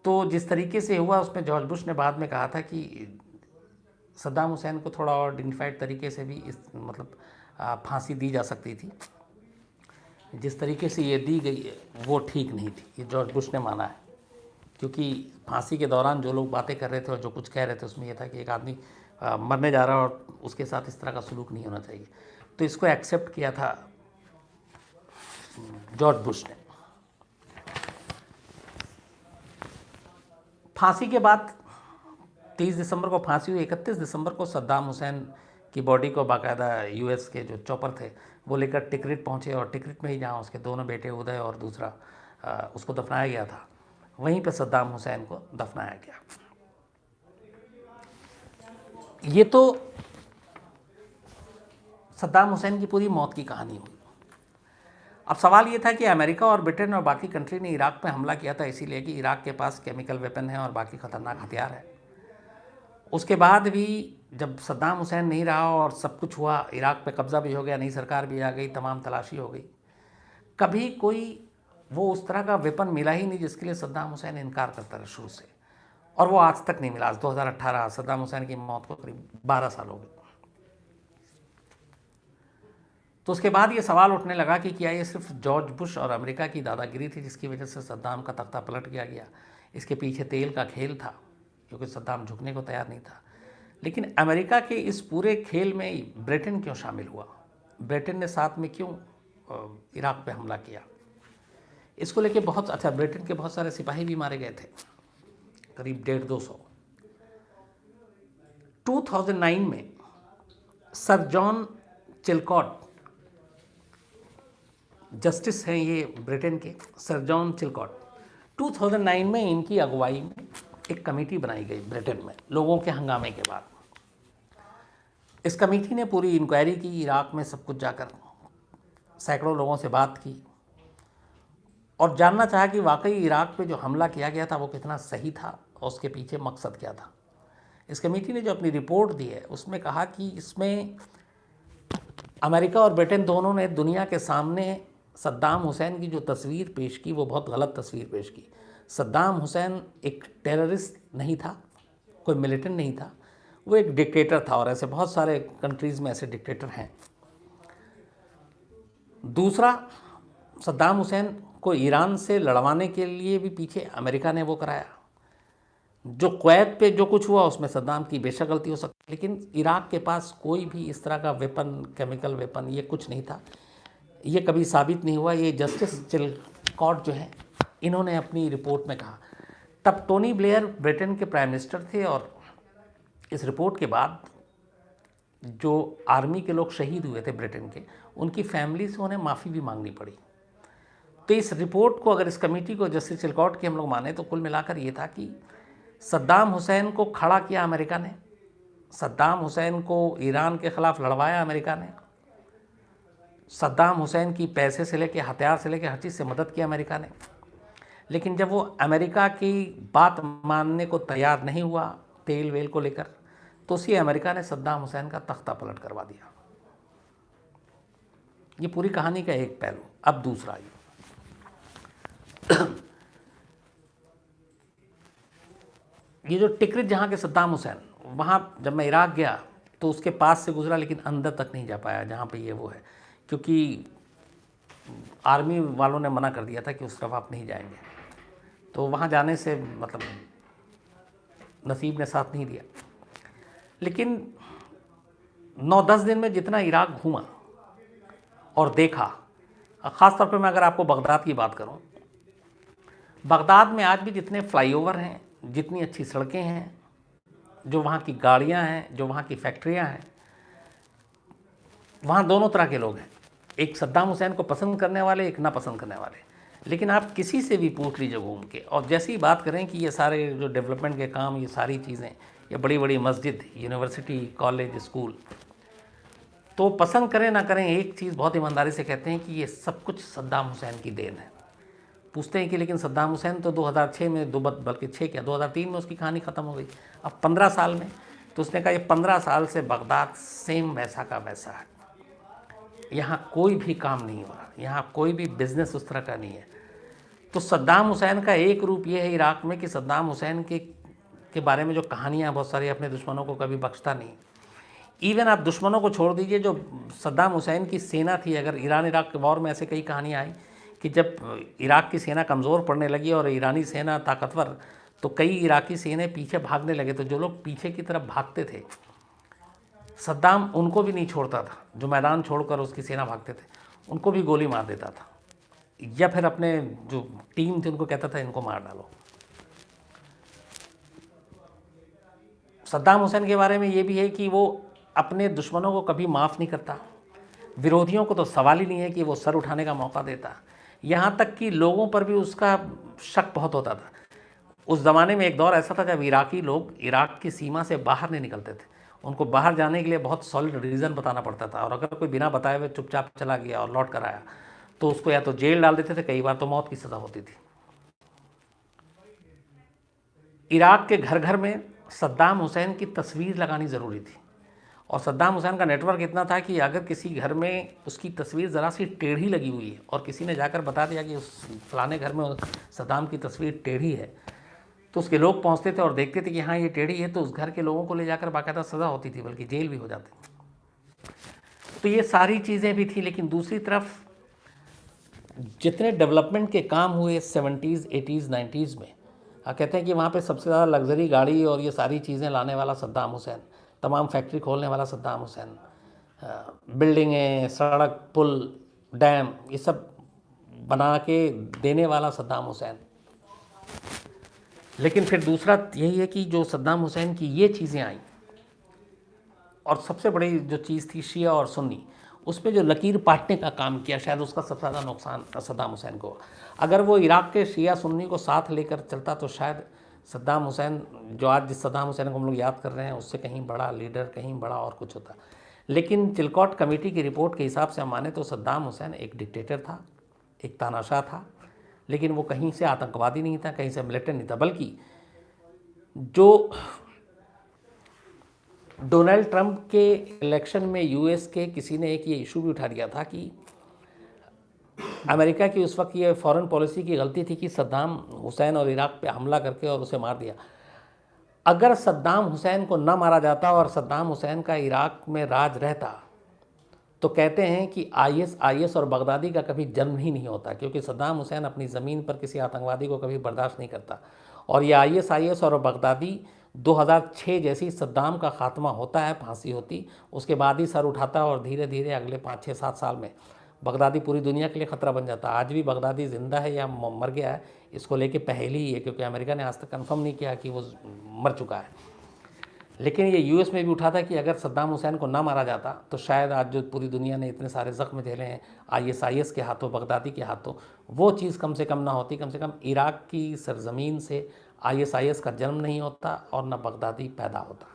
तो जिस तरीके से हुआ उसमें जॉर्ज बुश ने बाद में कहा था कि सद्दाम हुसैन को थोड़ा और डिग्निफाइड तरीके से भी इस मतलब फांसी दी जा सकती थी। जिस तरीके से ये दी गई वो ठीक नहीं थी, ये जॉर्ज बुश ने माना है, क्योंकि फांसी के दौरान जो लोग बातें कर रहे थे और जो कुछ कह रहे थे उसमें यह था कि एक आदमी मरने जा रहा है और उसके साथ इस तरह का सलूक नहीं होना चाहिए। तो इसको एक्सेप्ट किया था जॉर्ज बुश ने। फांसी के बाद 30 दिसंबर को फांसी हुई। 31 दिसंबर को सद्दाम हुसैन की बॉडी को बाकायदा यूएस के जो चॉपर थे वो लेकर टिकरिट पहुंचे, और टिकरिट में ही जहां उसके दोनों बेटे उदय और दूसरा उसको दफनाया गया था, वहीं पे सद्दाम हुसैन को दफनाया गया। ये तो सद्दाम हुसैन की पूरी मौत की कहानी हुई। अब सवाल ये था कि अमेरिका और ब्रिटेन और बाकी कंट्री ने इराक पे हमला किया था इसीलिए कि इराक के पास केमिकल वेपन है और बाकी ख़तरनाक हथियार है। उसके बाद भी जब सद्दाम हुसैन नहीं रहा और सब कुछ हुआ, इराक पे कब्ज़ा भी हो गया, नई सरकार भी आ गई, तमाम तलाशी हो गई, कभी कोई वो उस तरह का वेपन मिला ही नहीं जिसके लिए सद्दाम हुसैन इनकार करता रहा शुरू से, और वो आज तक नहीं मिला। आज 2018, सद्दाम हुसैन की मौत को करीब 12 साल हो गए। तो उसके बाद ये सवाल उठने लगा कि क्या ये सिर्फ जॉर्ज बुश और अमेरिका की दादागिरी थी जिसकी वजह से सद्दाम का तख्ता पलट गया, इसके पीछे तेल का खेल था, क्योंकि सद्दाम झुकने को तैयार नहीं था। लेकिन अमेरिका के इस पूरे खेल में ब्रिटेन क्यों शामिल हुआ, ब्रिटेन ने साथ में क्यों इराक पे हमला किया, इसको लेके बहुत अच्छा, ब्रिटेन के बहुत सारे सिपाही भी मारे गए थे, करीब 150-200। 2009 में सर जॉन चिलकॉट जस्टिस हैं ये ब्रिटेन के, सर जॉन चिलकॉट, 2009 में इनकी अगुवाई में एक कमेटी बनाई गई ब्रिटेन में लोगों के हंगामे के बाद। इस कमेटी ने पूरी इंक्वायरी की, इराक में सब कुछ जाकर सैकड़ों लोगों से बात की और जानना चाहा कि वाकई इराक पे जो हमला किया गया था वो कितना सही था और उसके पीछे मकसद क्या था। इस कमेटी ने जो अपनी रिपोर्ट दी है उसमें कहा कि इसमें अमेरिका और ब्रिटेन दोनों ने दुनिया के सामने सद्दाम हुसैन की जो तस्वीर पेश की वो बहुत गलत तस्वीर पेश की। सद्दाम हुसैन एक टेररिस्ट नहीं था, कोई मिलिटेंट नहीं था, वो एक डिक्टेटर था, और ऐसे बहुत सारे कंट्रीज़ में ऐसे डिक्टेटर हैं। दूसरा, सद्दाम हुसैन को ईरान से लड़वाने के लिए भी पीछे अमेरिका ने वो कराया। जो कुवैत पे जो कुछ हुआ उसमें सद्दाम की बेशक गलती हो सकती है, लेकिन इराक के पास कोई भी इस तरह का वेपन, केमिकल वेपन, ये कुछ नहीं था, ये कभी साबित नहीं हुआ। ये जस्टिस चिलकॉट जो है इन्होंने अपनी रिपोर्ट में कहा। तब टोनी ब्लेयर ब्रिटेन के प्राइम मिनिस्टर थे, और इस रिपोर्ट के बाद जो आर्मी के लोग शहीद हुए थे ब्रिटेन के, उनकी फैमिली से उन्हें माफ़ी भी मांगनी पड़ी। तो इस रिपोर्ट को, अगर इस कमेटी को जस्टिस चिलकॉट की हम लोग माने, तो कुल मिलाकर ये था कि सद्दाम हुसैन को खड़ा किया अमेरिका ने, सद्दाम हुसैन को ईरान के ख़िलाफ़ लड़वाया अमेरिका ने, सद्दाम हुसैन की पैसे से लेकर हथियार से लेकर हर चीज़ से मदद की अमेरिका ने। लेकिन जब वो अमेरिका की बात मानने को तैयार नहीं हुआ तेल वेल को लेकर, तो उसी अमेरिका ने सद्दाम हुसैन का तख्ता पलट करवा दिया। ये पूरी कहानी का एक पहलू। अब दूसरा, ये जो टिकरिट जहाँ के सद्दाम हुसैन, वहाँ जब मैं इराक गया तो उसके पास से गुजरा, लेकिन अंदर तक नहीं जा पाया जहाँ पे ये वो है, क्योंकि आर्मी वालों ने मना कर दिया था कि उस तरफ आप नहीं जाएंगे। तो वहाँ जाने से मतलब नसीब ने साथ नहीं दिया। लेकिन 9-10 दिन में जितना इराक घूमा और देखा, ख़ास तौर पे मैं अगर आपको बगदाद की बात करूं, बगदाद में आज भी जितने फ्लाईओवर हैं, जितनी अच्छी सड़कें हैं, जो वहाँ की गाड़ियाँ हैं, जो वहाँ की फैक्ट्रियाँ हैं, वहाँ दोनों तरह के लोग हैं। एक सद्दाम हुसैन को पसंद करने वाले, एक ना पसंद करने वाले। लेकिन आप किसी से भी पूछ लीजिए घूम के, और जैसी बात करें कि ये सारे जो डेवलपमेंट के काम, ये सारी चीज़ें, ये बड़ी बड़ी मस्जिद, यूनिवर्सिटी, कॉलेज, स्कूल, तो पसंद करें ना करें, एक चीज़ बहुत ईमानदारी से कहते हैं कि ये सब कुछ सद्दाम हुसैन की देन है। पूछते हैं कि लेकिन सद्दाम हुसैन तो 2006 में, बल्कि 6 क्या 2003 में उसकी कहानी ख़त्म हो गई, अब 15 साल में। तो उसने कहा ये 15 साल से बगदाद सेम वैसा का वैसा है, यहाँ कोई भी काम नहीं हो रहा, यहाँ कोई भी बिजनेस उस तरह का नहीं है। तो सद्दाम हुसैन का एक रूप ये है इराक़ में कि सद्दाम हुसैन के बारे में जो कहानियाँ बहुत सारी, अपने दुश्मनों को कभी बख्शता नहीं। इवन आप दुश्मनों को छोड़ दीजिए, जो सद्दाम हुसैन की सेना थी, अगर ईरान इराक़ के वॉर में ऐसे कई कहानियाँ आई कि जब इराक़ की सेना कमज़ोर पड़ने लगी और ईरानी सेना ताकतवर, तो कई इराक़ी सेने पीछे भागने लगे। तो जो लोग पीछे की तरफ भागते थे, सद्दाम उनको भी नहीं छोड़ता था, जो मैदान छोड़कर उसकी सेना भागते थे उनको भी गोली मार देता था, या फिर अपने जो टीम थी उनको कहता था इनको मार डालो। सद्दाम हुसैन के बारे में ये भी है कि वो अपने दुश्मनों को कभी माफ़ नहीं करता, विरोधियों को तो सवाल ही नहीं है कि वो सर उठाने का मौका देता। यहाँ तक कि लोगों पर भी उसका शक बहुत होता था। उस ज़माने में एक दौर ऐसा था जब इराकी लोग इराक़ की सीमा से बाहर नहीं निकलते थे, उनको बाहर जाने के लिए बहुत सॉलिड रीज़न बताना पड़ता था, और अगर कोई बिना बताए हुए चुपचाप चला गया और लौट कर आया तो उसको या तो जेल डाल देते थे, कई बार तो मौत की सज़ा होती थी। इराक़ के घर घर में सद्दाम हुसैन की तस्वीर लगानी ज़रूरी थी, और सद्दाम हुसैन का नेटवर्क इतना था कि अगर किसी घर में उसकी तस्वीर ज़रा सी टेढ़ी लगी हुई है और किसी ने जाकर बता दिया कि उस फलाने घर में सद्दाम की तस्वीर टेढ़ी है, तो उसके लोग पहुंचते थे और देखते थे कि हाँ ये टेढ़ी है, तो उस घर के लोगों को ले जाकर बाकायदा सज़ा होती थी, बल्कि जेल भी हो जाती। तो ये सारी चीज़ें भी थी। लेकिन दूसरी तरफ जितने डेवलपमेंट के काम हुए 70s, 80s, 90s में, कहते हैं कि वहाँ पे सबसे ज़्यादा लग्जरी गाड़ी और ये सारी चीज़ें लाने वाला सद्दाम हुसैन, तमाम फैक्ट्री खोलने वाला सद्दाम हुसैन, बिल्डिंगें, सड़क, पुल, डैम, ये सब बना के देने वाला सद्दाम हुसैन। लेकिन फिर दूसरा यही है कि जो सद्दाम हुसैन की ये चीज़ें आई, और सबसे बड़ी जो चीज़ थी शिया और सुन्नी, उसमें जो लकीर पाटने का काम किया, शायद उसका सबसे ज़्यादा नुकसान सद्दाम हुसैन को। अगर वो इराक़ के शिया सुन्नी को साथ लेकर चलता तो शायद सद्दाम हुसैन, जो आज जिस सद्दाम हुसैन को हम लोग याद कर रहे हैं, उससे कहीं बड़ा लीडर, कहीं बड़ा और कुछ होता। लेकिन चिलकॉट कमेटी की रिपोर्ट के हिसाब से हम माने तो सद्दाम हुसैन एक डिक्टेटर था, एक तानाशाह था, लेकिन वो कहीं से आतंकवादी नहीं था, कहीं से मिलिटेंट नहीं था। बल्कि जो डोनाल्ड ट्रंप के इलेक्शन में यूएस के किसी ने एक ये इशू भी उठा दिया था कि अमेरिका की उस वक्त ये फॉरेन पॉलिसी की गलती थी कि सद्दाम हुसैन और इराक़ पे हमला करके और उसे मार दिया। अगर सद्दाम हुसैन को न मारा जाता और सद्दाम हुसैन का इराक़ में राज रहता, तो कहते हैं कि आईएस और बगदादी का कभी जन्म ही नहीं होता, क्योंकि सद्दाम हुसैन अपनी ज़मीन पर किसी आतंकवादी को कभी बर्दाश्त नहीं करता। और ये आईएस और बगदादी 2006 जैसी सद्दाम का खात्मा होता है, फांसी होती, उसके बाद ही सर उठाता और धीरे धीरे अगले 5-6-7 साल में बगदादी पूरी दुनिया के लिए ख़तरा बन जाता। आज भी बगदादी ज़िंदा है या मर गया है, इसको लेके पहेली ही है, क्योंकि अमेरिका ने आज तक कंफर्म नहीं किया कि वो मर चुका है। लेकिन ये यूएस में भी उठा था कि अगर सद्दाम हुसैन को ना मारा जाता तो शायद आज जो पूरी दुनिया ने इतने सारे ज़ख्म झेले हैं आईएस के हाथों, बगदादी के हाथों, वो चीज़ कम से कम ना होती। कम से कम इराक़ की सरज़मीन से आईएस का जन्म नहीं होता और न बगदादी पैदा होता।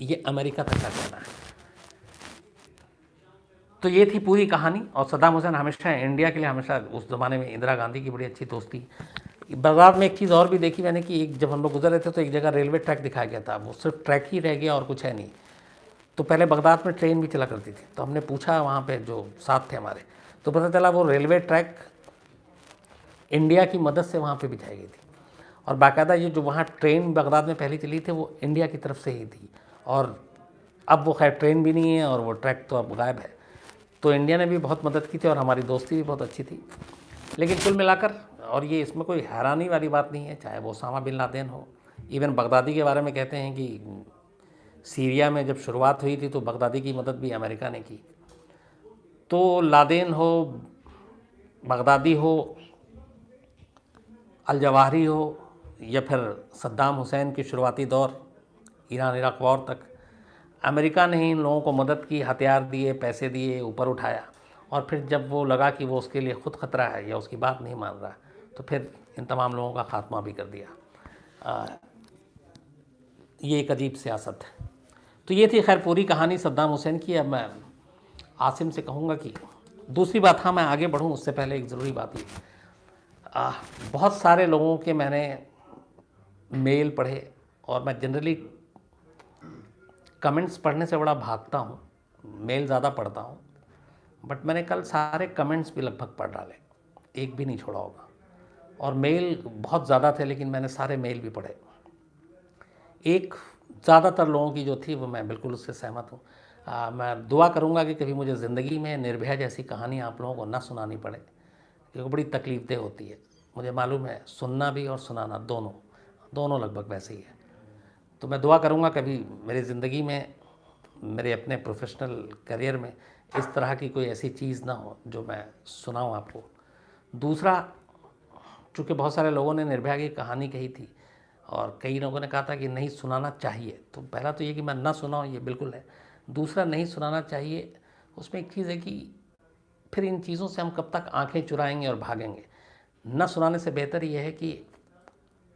ये अमेरिका तक का कहना है। तो ये थी पूरी कहानी। और सद्दाम हुसैन हमेशा इंडिया के लिए, हमेशा उस ज़माने में इंदिरा गांधी की बड़ी अच्छी दोस्ती। बगदाद में एक चीज़ और भी देखी मैंने कि एक जब हम लोग गुजर रहे थे तो एक जगह रेलवे ट्रैक दिखाया गया था, वो सिर्फ ट्रैक ही रह गया और कुछ है नहीं। तो पहले बगदाद में ट्रेन भी चला करती थी, तो हमने पूछा वहाँ पे जो साथ थे हमारे, तो पता चला वो रेलवे ट्रैक इंडिया की मदद से वहाँ पे बिछाई गई थी। और बाकायदा ये जो वहाँ ट्रेन बगदाद में पहले चली थी वो इंडिया की तरफ से ही थी। और अब वो खैर ट्रेन भी नहीं है और वो ट्रैक तो अब गायब है। तो इंडिया ने भी बहुत मदद की थी और हमारी दोस्ती भी बहुत अच्छी थी। लेकिन कुल मिलाकर, और ये इसमें कोई हैरानी वाली बात नहीं है, चाहे वो ओसामा बिन लादेन हो, इवन बगदादी के बारे में कहते हैं कि सीरिया में जब शुरुआत हुई थी तो बगदादी की मदद भी अमेरिका ने की। तो लादेन हो, बगदादी हो, अल जवाहिरी हो, या फिर सद्दाम हुसैन की शुरुआती दौर ईरान इराक वॉर तक, अमेरिका ने ही इन लोगों को मदद की, हथियार दिए, पैसे दिए, ऊपर उठाया। और फिर जब वो लगा कि वो उसके लिए ख़ुद ख़तरा है या उसकी बात नहीं मान रहा, तो फिर इन तमाम लोगों का ख़ात्मा भी कर दिया। ये एक अजीब सियासत है। तो ये थी खैर पूरी कहानी सद्दाम हुसैन की। अब मैं आसिम से कहूँगा कि दूसरी बात, हाँ मैं आगे बढ़ूँ उससे पहले एक ज़रूरी बात ये, बहुत सारे लोगों के मैंने मेल पढ़े और मैं जनरली कमेंट्स पढ़ने से बड़ा भागता हूँ, मेल ज़्यादा पढ़ता हूँ, बट मैंने कल सारे कमेंट्स भी लगभग पढ़ डाले, एक भी नहीं छोड़ा होगा। और मेल बहुत ज़्यादा थे लेकिन मैंने सारे मेल भी पढ़े। एक ज़्यादातर लोगों की जो थी वो मैं बिल्कुल उससे सहमत हूँ। मैं दुआ करूँगा कि कभी मुझे ज़िंदगी में निर्भया जैसी कहानी आप लोगों को ना सुनानी पड़े, क्योंकि बड़ी तकलीफ़देह होती है। मुझे मालूम है सुनना भी और सुनाना दोनों लगभग वैसे ही है। तो मैं दुआ करूँगा कभी मेरी ज़िंदगी में, मेरे अपने प्रोफेशनल करियर में इस तरह की कोई ऐसी चीज़ ना हो जो मैं सुनाऊँ आपको। दूसरा, चूँकि बहुत सारे लोगों ने निर्भया की कहानी कही थी और कई लोगों ने कहा था कि नहीं सुनाना चाहिए, तो पहला तो ये कि मैं ना सुनाऊँ ये बिल्कुल है। दूसरा, नहीं सुनाना चाहिए उसमें एक चीज़ है कि फिर इन चीज़ों से हम कब तक आंखें चुराएंगे और भागेंगे। न सुनाने से बेहतर ये है कि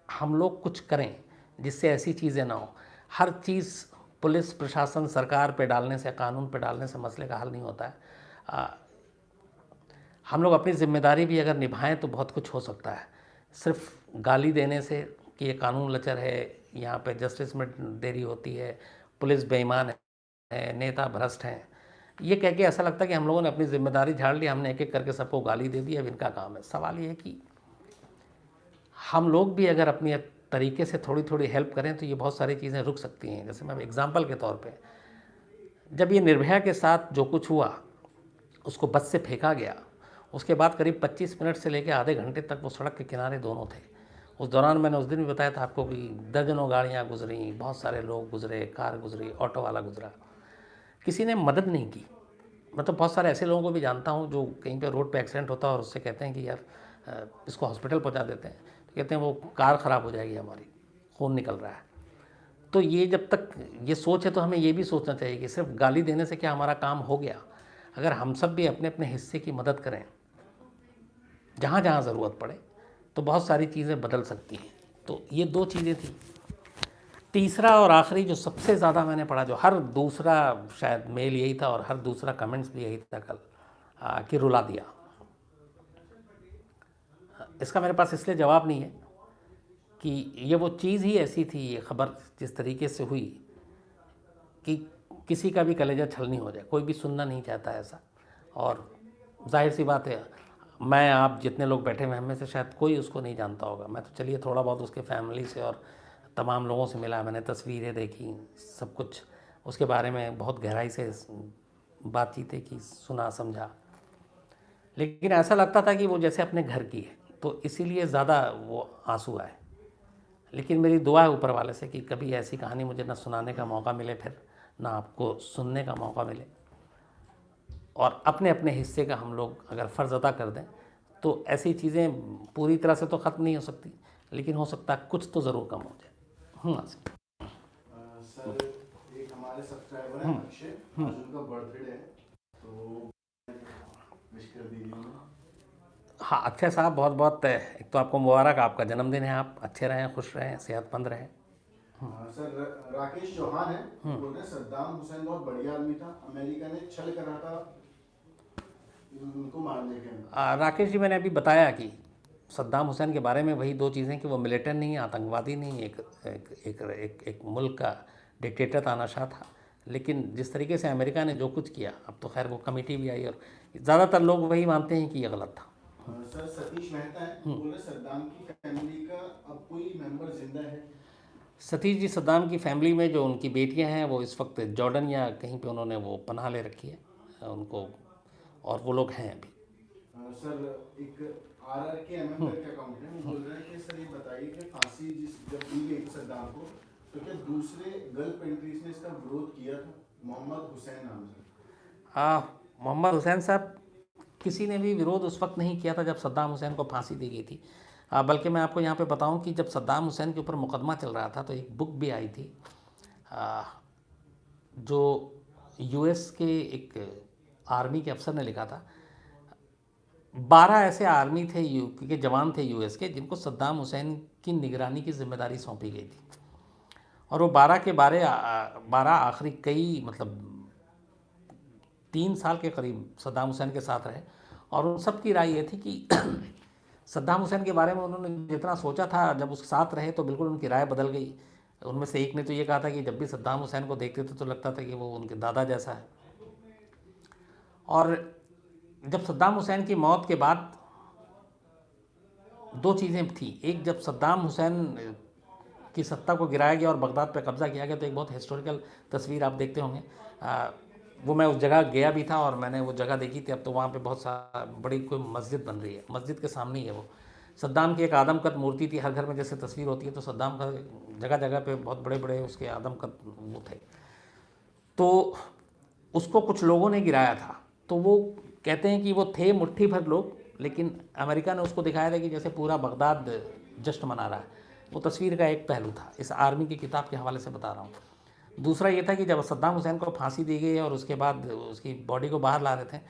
हम लोग कुछ करें जिससे ऐसी चीज़ें ना हो। हर चीज़ पुलिस प्रशासन सरकार पे डालने से, कानून पे डालने से मसले का हल नहीं होता है। हम लोग अपनी ज़िम्मेदारी भी अगर निभाएं तो बहुत कुछ हो सकता है। सिर्फ गाली देने से कि ये कानून लचर है, यहाँ पे जस्टिस में देरी होती है, पुलिस बेईमान है, नेता भ्रष्ट हैं, ये कह के ऐसा लगता है कि हम लोगों ने अपनी ज़िम्मेदारी झाड़ ली, हमने एक एक करके सबको गाली दे दी, अब इनका काम है। सवाल ये है कि हम लोग भी अगर अपनी तरीके से थोड़ी थोड़ी हेल्प करें तो ये बहुत सारी चीज़ें रुक सकती हैं। जैसे मैं एग्ज़ाम्पल के तौर पे, जब ये निर्भया के साथ जो कुछ हुआ, उसको बस से फेंका गया, उसके बाद करीब 25 मिनट से लेकर आधे घंटे तक वो सड़क के किनारे दोनों थे। उस दौरान मैंने उस दिन भी बताया था आपको कि दर्जनों गाड़ियाँ गुजरी, बहुत सारे लोग गुजरे, कार गुजरी, ऑटो वाला गुजरा, किसी ने मदद नहीं की। मैं तो बहुत सारे ऐसे लोगों को भी जानता हूँ जो कहीं पे रोड पे एक्सीडेंट होता है और उससे कहते हैं कि यार इसको हॉस्पिटल पहुँचा देते हैं, तो कहते हैं वो कार ख़राब हो जाएगी हमारी, खून निकल रहा है। तो ये जब तक ये सोच है तो हमें ये भी सोचना चाहिए कि सिर्फ गाली देने से क्या हमारा काम हो गया। अगर हम सब भी अपने अपने हिस्से की मदद करें जहाँ जहाँ ज़रूरत पड़े तो बहुत सारी चीज़ें बदल सकती हैं। तो ये दो चीज़ें थी। तीसरा और आखिरी जो सबसे ज़्यादा मैंने पढ़ा, जो हर दूसरा शायद मेल यही था और हर दूसरा कमेंट्स भी यही था कल, कि रुला दिया। इसका मेरे पास इसलिए जवाब नहीं है कि ये वो चीज़ ही ऐसी थी, ये ख़बर जिस तरीके से हुई कि किसी का भी कलेजा छलनी हो जाए। कोई भी सुनना नहीं चाहता ऐसा। और जाहिर सी बात है, मैं आप जितने लोग बैठे हुए हैं में से शायद कोई उसको नहीं जानता होगा। मैं तो चलिए थोड़ा बहुत उसके फैमिली से और तमाम लोगों से मिला, मैंने तस्वीरें देखी, सब कुछ उसके बारे में बहुत गहराई से बातचीतें की, सुना, समझा। लेकिन ऐसा लगता था कि वो जैसे अपने घर की है, तो इसीलिए ज़्यादा वो आंसू आए। लेकिन मेरी दुआ है ऊपर वाले से कि कभी ऐसी कहानी मुझे ना सुनाने का मौका मिले, फिर ना आपको सुनने का मौका मिले। और अपने अपने हिस्से का हम लोग अगर फ़र्ज़ अदा कर दें तो ऐसी चीज़ें पूरी तरह से तो ख़त्म नहीं हो सकती, लेकिन हो सकता है कुछ तो ज़रूर कम हो जाए। सर, एक हमारे सब्सक्राइबर हैं अक्षय, आज उनका बर्थडे है, तो विश कर दीजिए। हाँ अक्षय साहब, बहुत बहुत एक तो आपको मुबारक, आपका जन्मदिन है, आप अच्छे रहें, खुश रहें, सेहतमंद रहें। सर, राकेश चौहान है, बोल रहे हैं सद्दाम हुसैन बहुत बढ़िया आदमी था, अमेरिका ने छल करा था उनको मारने के। राकेश जी, मैंने अभी बताया कि सद्दाम हुसैन के बारे में वही दो चीज़ें कि वो मिलिटेंट नहीं, आतंकवादी नहीं, एक मुल्क का डिक्टेटर तानाशाह था। लेकिन जिस तरीके से अमेरिका ने जो कुछ किया, अब तो खैर वो कमेटी भी आई और ज़्यादातर लोग वही मानते हैं कि ये गलत था। सर, सतीश मेहता है, बोले सद्दाम की फैमिली का अब कोई मेंबर जिंदा है? सतीश जी, सद्दाम की फैमिली में जो उनकी बेटियां हैं वो इस वक्त जॉर्डन या कहीं पे उन्होंने वो पनाह ले रखी है उनको, और वो लोग हैं अभी। सर एक आरआर के एमएम करके अकाउंट है, वो बोल रहे हैं कि सर ये बताइए कि फांसी जब दी गई थी सद्दाम को, तो क्या दूसरे गल्फ कंट्रीज ने इसका विरोध किया था? मोहम्मद हुसैन नाम से। मोहम्मद हुसैन साहब, किसी ने भी विरोध उस वक्त नहीं किया था जब सद्दाम हुसैन को फांसी दी गई थी। बल्कि मैं आपको यहाँ पे बताऊँ कि जब सद्दाम हुसैन के ऊपर मुकदमा चल रहा था तो एक बुक भी आई थी जो यूएस के एक आर्मी के अफसर ने लिखा था। 12 ऐसे आर्मी थे के जवान थे यूएस के, जिनको सद्दाम हुसैन की निगरानी की जिम्मेदारी सौंपी गई थी, और वो 12 के 12 आखिरी कई मतलब 3 साल के करीब सद्दाम हुसैन के साथ रहे। और उन सब की राय ये थी कि सद्दाम हुसैन के बारे में उन्होंने जितना सोचा था, जब उसके साथ रहे तो बिल्कुल उनकी राय बदल गई। उनमें से एक ने तो ये कहा था कि जब भी सद्दाम हुसैन को देखते थे तो लगता था कि वो उनके दादा जैसा है। और जब सद्दाम हुसैन की मौत के बाद 2 चीज़ें थी। एक, जब सद्दाम हुसैन की सत्ता को गिराया गया और बगदाद पर कब्ज़ा किया गया तो एक बहुत हिस्टोरिकल तस्वीर आप देखते होंगे। वो मैं उस जगह गया भी था और मैंने वो जगह देखी थी। अब तो वहाँ पे बहुत सारा बड़ी कोई मस्जिद बन रही है, मस्जिद के सामने ही है वो। सद्दाम की एक आदमकद मूर्ति थी, हर घर में जैसे तस्वीर होती है तो सद्दाम का जगह जगह पे बहुत बड़े बड़े उसके आदमकद वो थे। तो उसको कुछ लोगों ने गिराया था। तो वो कहते हैं कि वो थे मुट्ठी भर लोग, लेकिन अमेरिका ने उसको दिखाया था कि जैसे पूरा बगदाद जश्न मना रहा है। वो तस्वीर का एक पहलू था, इस आर्मी की किताब के हवाले से बता रहा हूँ। दूसरा ये था कि जब सद्दाम हुसैन को फांसी दी गई और उसके बाद उसकी बॉडी को बाहर ला रहे थे,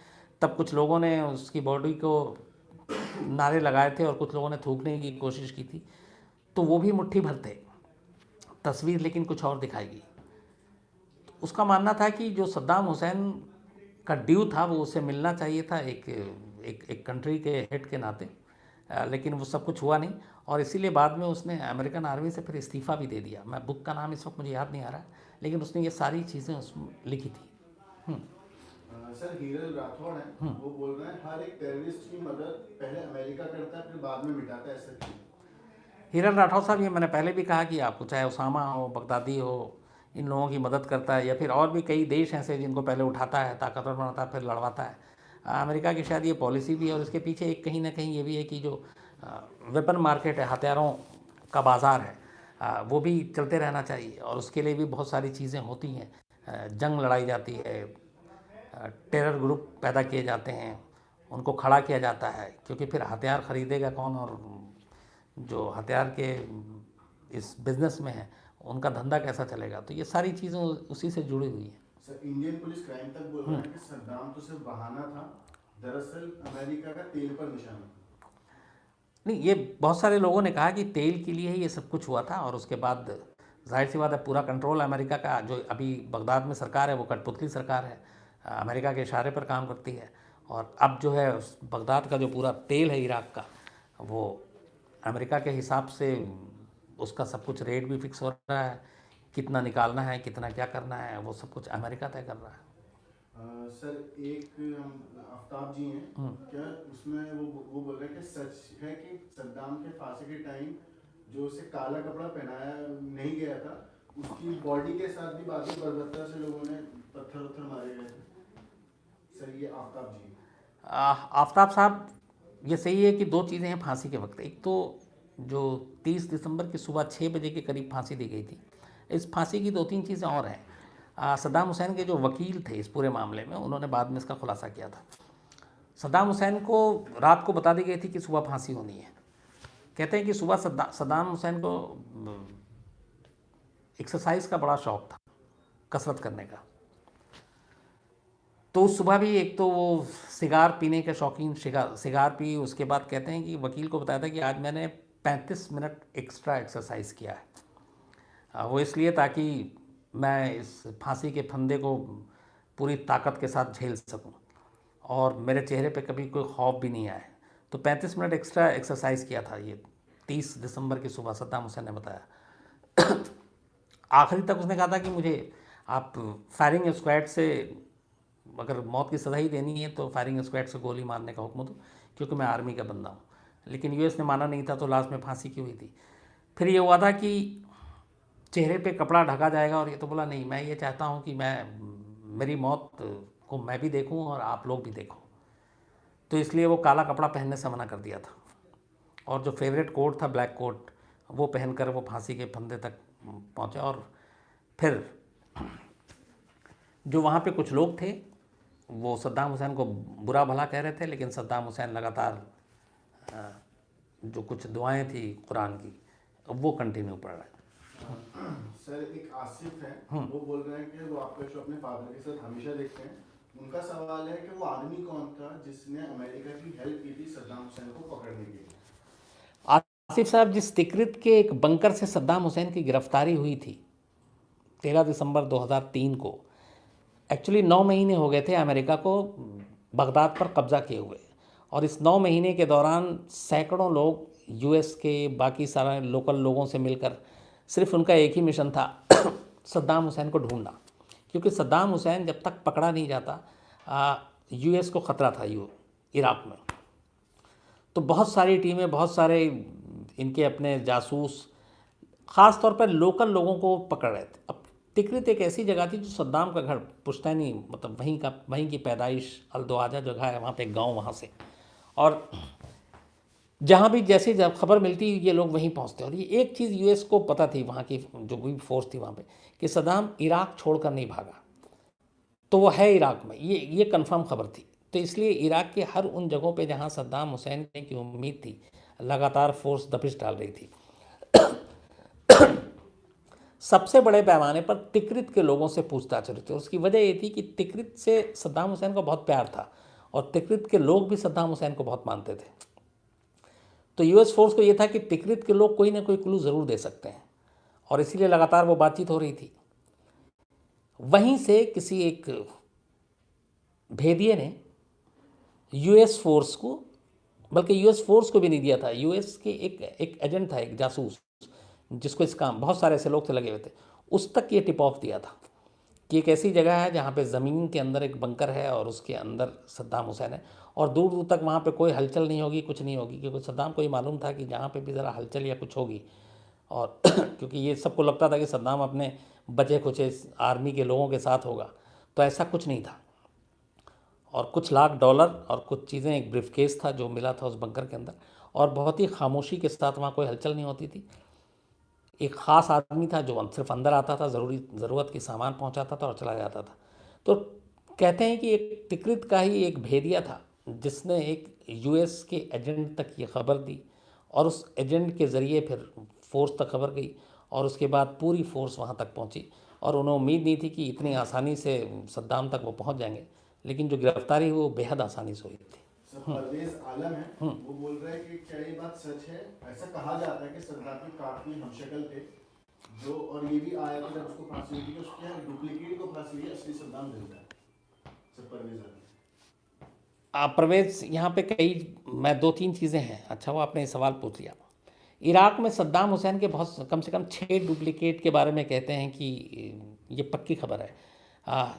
तब कुछ लोगों ने उसकी बॉडी को नारे लगाए थे और कुछ लोगों ने थूकने की कोशिश की थी। तो वो भी मुट्ठी भर थे, तस्वीर लेकिन कुछ और दिखाई गई। तो उसका मानना था कि जो सद्दाम हुसैन का ड्यू था वो उसे मिलना चाहिए था एक कंट्री के हेड के नाते, लेकिन वो सब कुछ हुआ नहीं। और इसीलिए बाद में उसने अमेरिकन आर्मी से फिर इस्तीफ़ा भी दे दिया। मैं बुक का नाम इस वक्त मुझे याद नहीं आ रहा, लेकिन उसने ये सारी चीज़ें उसमें लिखी थी। सर हीरल राठौड़ है, वो बोल रहे हैं हर एक टेररिस्ट की मदद पहले अमेरिका करता है फिर बाद में मिटाता है, ऐसा क्यों? हीरल राठौर साहब, ये मैंने पहले भी कहा कि आपको चाहे उसामा हो, बगदादी हो, इन लोगों की मदद करता है, या फिर और भी कई देश ऐसे जिनको पहले उठाता है, ताकतवर बनाता है, फिर लड़वाता है। अमेरिका की शायद ये पॉलिसी भी है, और इसके पीछे एक कहीं ना कहीं ये भी है कि जो वेपन मार्केट है, हथियारों का बाज़ार है, वो भी चलते रहना चाहिए, और उसके लिए भी बहुत सारी चीज़ें होती हैं। जंग लड़ाई जाती है, टेरर ग्रुप पैदा किए जाते हैं, उनको खड़ा किया जाता है, क्योंकि फिर हथियार ख़रीदेगा कौन, और जो हथियार के इस बिज़नेस में है उनका धंधा कैसा चलेगा। तो ये सारी चीज़ें उसी से जुड़ी हुई हैं। सर इंडियन पुलिस क्राइम तक बोल रहा है कि सद्दाम तो सिर्फ बहाना था, दरअसल अमेरिका का तेल पर निशाना था। नहीं, ये बहुत सारे लोगों ने कहा कि तेल के लिए ही ये सब कुछ हुआ था, और उसके बाद जाहिर सी बात है पूरा कंट्रोल अमेरिका का, जो अभी बगदाद में सरकार है वो कठपुतली सरकार है, अमेरिका के इशारे पर काम करती है। और अब जो है बगदाद का जो पूरा तेल है इराक़ का, वो अमेरिका के हिसाब से उसका सब कुछ रेट भी फिक्स हो रहा है, कितना निकालना है, कितना क्या करना है, वो सब कुछ अमेरिका तय कर रहा है। सर एक आफ्ताब जी हैं, क्या उसमें वो बोल रहे हैं कि सच है कि सद्दाम के फांसी के टाइम जो उसे काला कपड़ा पहनाया नहीं गया था, उसकी बॉडी के साथ भी बाद में बर्बरता से लोगों ने पत्थर मारे गए थे? सर ये आफ्ताब जी। आफ्ताब साहब, ये सही है कि 2 चीज़ें हैं फांसी के वक्त। एक तो जो 30 दिसंबर की सुबह 6 बजे के करीब फांसी दी गई थी, इस फांसी की 2-3 चीज़ें और हैं। सद्दाम हुसैन के जो वकील थे इस पूरे मामले में, उन्होंने बाद में इसका खुलासा किया था। सद्दाम हुसैन को रात को बता दी गई थी कि सुबह फांसी होनी है। कहते हैं कि सुबह सद्दाम हुसैन को एक्सरसाइज का बड़ा शौक़ था, कसरत करने का। तो उस सुबह भी एक तो वो सिगार पीने के शौकीन सिगार पी, उसके बाद कहते हैं कि वकील को बताया था कि आज मैंने 35 मिनट एक्स्ट्रा एक्सरसाइज किया है। वो इसलिए ताकि मैं इस फांसी के फंदे को पूरी ताकत के साथ झेल सकूं, और मेरे चेहरे पे कभी कोई खौफ भी नहीं आए। तो 35 मिनट एक्स्ट्रा एक्सरसाइज किया था। ये 30 दिसंबर की सुबह सद्दाम हुसैन ने बताया। आखिरी तक उसने कहा था कि मुझे आप फायरिंग स्क्वाड से अगर मौत की सज़ा ही देनी है तो फायरिंग स्क्वाड से गोली मारने का हुक्म दो, क्योंकि मैं आर्मी का बंदा हूँ। लेकिन यूएस ने माना नहीं था, तो लास्ट में फांसी की हुई थी। फिर ये हुआ था कि चेहरे पे कपड़ा ढका जाएगा, और ये तो बोला नहीं, मैं ये चाहता हूँ कि मेरी मौत को मैं भी देखूँ और आप लोग भी देखो। तो इसलिए वो काला कपड़ा पहनने से मना कर दिया था, और जो फेवरेट कोट था ब्लैक कोट, वो पहनकर वो फांसी के फंदे तक पहुँचे। और फिर जो वहाँ पे कुछ लोग थे वो सद्दाम हुसैन को बुरा भला कह रहे थे, लेकिन सद्दाम हुसैन लगातार जो कुछ दुआएं थी कुरान की वो कंटिन्यू पढ़ रहे हैं। सर एक आसिफ है, वो बोल रहे हैं कि वो आपका शो अपने फादर के साथ हमेशा देखते हैं। उनका सवाल है कि वो आदमी कौन था जिसने अमेरिका की हेल्प की थी सद्दाम हुसैन को पकड़ने के लिए। आसिफ साहब, जिस तिकरित के एक बंकर से सद्दाम हुसैन की गिरफ्तारी हुई थी 13 दिसंबर 2003 को, एक्चुअली 9 महीने हो गए थे अमेरिका को बगदाद पर कब्ज़ा किए हुए, और इस 9 महीने के दौरान सैकड़ों लोग यूएस के बाकी सारे लोकल लोगों से मिलकर, सिर्फ उनका एक ही मिशन था सद्दाम हुसैन को ढूंढना, क्योंकि सद्दाम हुसैन जब तक पकड़ा नहीं जाता यूएस को ख़तरा था इराक़ में। तो बहुत सारी टीमें, बहुत सारे इनके अपने जासूस ख़ास तौर पर लोकल लोगों को पकड़ रहे थे। अब तिकरित एक ऐसी जगह थी जो सद्दाम का घर, पुश्तैनी मतलब वहीं की पैदाइश, अल-दुआजा जगह है, वहाँ पे एक गाँव, वहाँ से, और जहाँ भी जैसे जब खबर मिलती ये लोग वहीं पहुँचते। और ये एक चीज़ यूएस को पता थी, वहाँ की जो भी फोर्स थी वहाँ पे, कि सद्दाम इराक़ छोड़कर नहीं भागा, तो वो है इराक़ में, ये कंफर्म खबर थी। तो इसलिए इराक़ के हर उन जगहों पे जहाँ सद्दाम हुसैन की उम्मीद थी, लगातार फोर्स दबिश डाल रही थी। सबसे बड़े पैमाने पर तिकरित के लोगों से पूछताछ होती थी। उसकी वजह ये थी कि तिकरित से सद्दाम हुसैन को बहुत प्यार था, और तिकरित के लोग भी सद्दाम हुसैन को बहुत मानते थे। तो यूएस फोर्स को ये था कि तिकरित के लोग कोई ना कोई क्लू ज़रूर दे सकते हैं, और इसीलिए लगातार वो बातचीत हो रही थी। वहीं से किसी एक भेदिए ने यूएस फोर्स को, बल्कि यूएस फोर्स को भी नहीं दिया था, यूएस के एक एजेंट था, एक जासूस, जिसको इस काम, बहुत सारे ऐसे लोग थे लगे हुए थे, उस तक ये टिप ऑफ दिया था कि एक ऐसी जगह है जहाँ पे ज़मीन के अंदर एक बंकर है और उसके अंदर सद्दाम हुसैन है, और दूर दूर तक वहाँ पे कोई हलचल नहीं होगी, कुछ नहीं होगी, क्योंकि सद्दाम को ये मालूम था कि जहाँ पे भी ज़रा हलचल या कुछ होगी, और क्योंकि ये सबको लगता था कि सद्दाम अपने बचे खुचे आर्मी के लोगों के साथ होगा, तो ऐसा कुछ नहीं था। और कुछ लाख डॉलर और कुछ चीज़ें, एक ब्रीफकेस था जो मिला था उस बंकर के अंदर, और बहुत ही खामोशी के साथ वहाँ कोई हलचल नहीं होती थी। एक ख़ास आदमी था जो सिर्फ अंदर आता था, ज़रूरत की सामान पहुँचाता था और चला जाता था। तो कहते हैं कि एक तिकरित का ही एक भेदिया था जिसने एक यूएस के एजेंट तक ये खबर दी, और उस एजेंट के ज़रिए फिर फोर्स तक खबर गई, और उसके बाद पूरी फोर्स वहाँ तक पहुँची, और उन्हें उम्मीद नहीं थी कि इतनी आसानी से सद्दाम तक वो पहुँच जाएंगे, लेकिन जो गिरफ्तारी हुई वो बेहद आसानी से हुई थी। परवेज आलम है, वो बोल रहे हैं कि क्या ये बात सच है? ऐसा कहा जाता है कि सद्दाम के काफी हमशक्ल थे जो, और ये भी आया था जब उसको फांसी हुई थी कि उसके यहाँ डुप्लीकेट को फांसी हुई, असली सद्दाम जिंदा है। सर परवेज आलम, परवेज, यहाँ पे मैं 2-3 चीज़ें हैं। अच्छा वो आपने सवाल पूछ लिया। इराक़ में सद्दाम हुसैन के बहुत कम से कम 6 डुप्लीकेट के बारे में कहते हैं कि ये पक्की खबर है।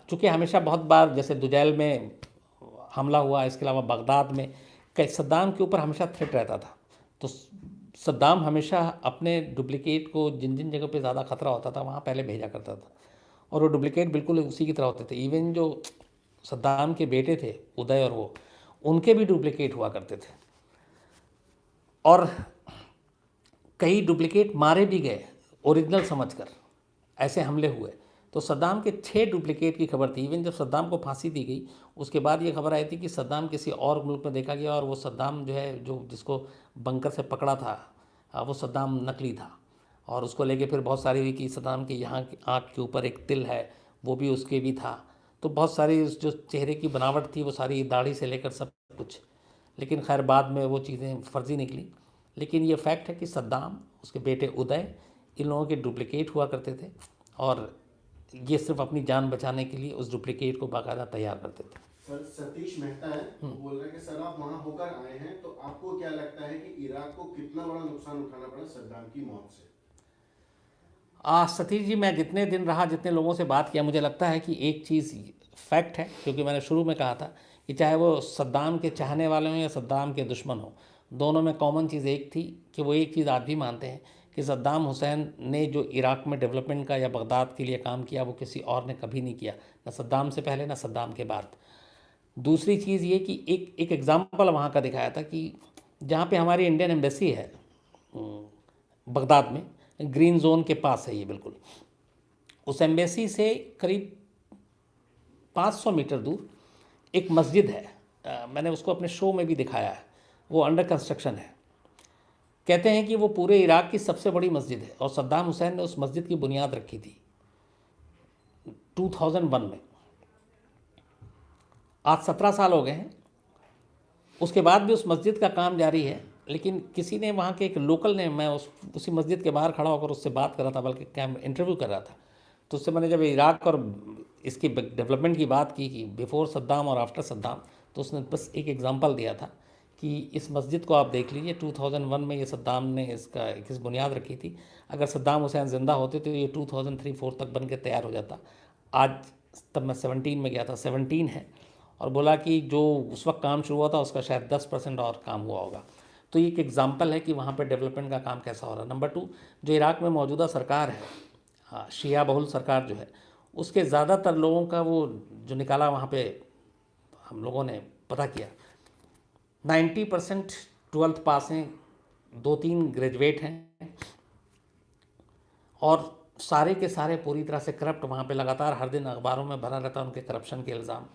चूँकि हमेशा बहुत बार जैसे दुजैल में हमला हुआ, इसके अलावा बगदाद में सद्दाम के ऊपर हमेशा थ्रेट रहता था, तो सद्दाम हमेशा अपने डुप्लीकेट को जिन जिन जगह पे ज़्यादा ख़तरा होता था वहाँ पहले भेजा करता था, और वो डुप्लीकेट बिल्कुल उसी की तरह होते थे। इवन जो सद्दाम के बेटे थे उदय और वो, उनके भी डुप्लीकेट हुआ करते थे, और कई डुप्लीकेट मारे भी गए ओरिजिनल समझकर, ऐसे हमले हुए। तो सद्दाम के 6 डुप्लीकेट की खबर थी। इवन जब सद्दाम को फांसी दी गई उसके बाद ये खबर आई थी कि सद्दाम किसी और मुल्क में देखा गया, और वो सद्दाम जो है, जो जिसको बंकर से पकड़ा था, वो सद्दाम नकली था, और उसको लेके फिर बहुत सारी हुई कि सद्दाम के यहाँ आँख के ऊपर एक तिल है, वो भी उसके भी था। तो बहुत सारी जो चेहरे की बनावट थी वो सारी, दाढ़ी से लेकर सब कुछ, लेकिन खैर बाद में वो चीज़ें फर्जी निकली। लेकिन ये फैक्ट है कि सद्दाम, उसके बेटे उदय, इन लोगों के डुप्लीकेट हुआ करते थे, और ये सिर्फ अपनी जान बचाने के लिए उस डुप्लीकेट को बाकायदा तैयार करते थे। सर सतीश मेहता है, वो बोल रहे हैं कि सर आप वहाँ होकर आए हैं, तो आपको क्या लगता है कि इराक़ को कितना बड़ा नुकसान उठाना पड़ा सद्दाम की मौत से? सतीश जी, मैं जितने दिन रहा, जितने लोगों से बात किया, मुझे लगता है कि एक चीज़ फैक्ट है, क्योंकि मैंने शुरू में कहा था कि चाहे वो सद्दाम के चाहने वाले हों या सद्दाम के दुश्मन हों, दोनों में कॉमन चीज़ एक थी कि वो एक चीज़ आज भी मानते हैं कि सद्दाम हुसैन ने जो इराक़ में डेवलपमेंट का या बगदाद के लिए काम किया वो किसी और ने कभी नहीं किया, ना सद्दाम से पहले ना सद्दाम के बाद। दूसरी चीज़ ये कि एक एग्ज़ाम्पल वहाँ का दिखाया था कि जहाँ पे हमारी इंडियन एम्बेसी है बगदाद में, ग्रीन जोन के पास है ये बिल्कुल, उस एम्बेसी से करीब 500 मीटर दूर एक मस्जिद है। मैंने उसको अपने शो में भी दिखाया है, वो अंडर कंस्ट्रक्शन है। कहते हैं कि वो पूरे इराक़ की सबसे बड़ी मस्जिद है और सद्दाम हुसैन ने उस मस्जिद की बुनियाद रखी थी 2001 में। आज 17 साल हो गए हैं, उसके बाद भी उस मस्जिद का काम जारी है। लेकिन किसी ने वहाँ के एक लोकल ने, मैं उसी मस्जिद के बाहर खड़ा होकर उससे बात कर रहा था, बल्कि इंटरव्यू कर रहा था, तो उससे मैंने जब इराक़ और इसकी डेवलपमेंट की बात की कि बिफ़ोर सद्दाम और आफ्टर सद्दाम, तो उसने बस एक एग्ज़ाम्पल दिया था कि इस मस्जिद को आप देख लीजिए, 2001 में ये सद्दाम ने इसका किस बुनियाद रखी थी। अगर सद्दाम हुसैन ज़िंदा होते तो ये 2003-4 तक बन के तैयार हो जाता। आज तब मैं 17 में गया था, 17 है, और बोला कि जो उस वक्त काम शुरू हुआ था उसका शायद 10% और काम हुआ होगा। तो ये एक एग्ज़ाम्पल है कि वहाँ पे डेवलपमेंट का काम कैसा हो रहा है। नंबर 2, जो इराक़ में मौजूदा सरकार है, शिया बहुल सरकार जो है, उसके ज़्यादातर लोगों का वो जो निकाला वहाँ पे हम लोगों ने पता किया, 90% 12th पास हैं, 2-3 ग्रेजुएट हैं, और सारे के सारे पूरी तरह से करप्ट। वहाँ पे लगातार हर दिन अखबारों में भरा रहता है उनके करप्शन के इल्ज़ाम।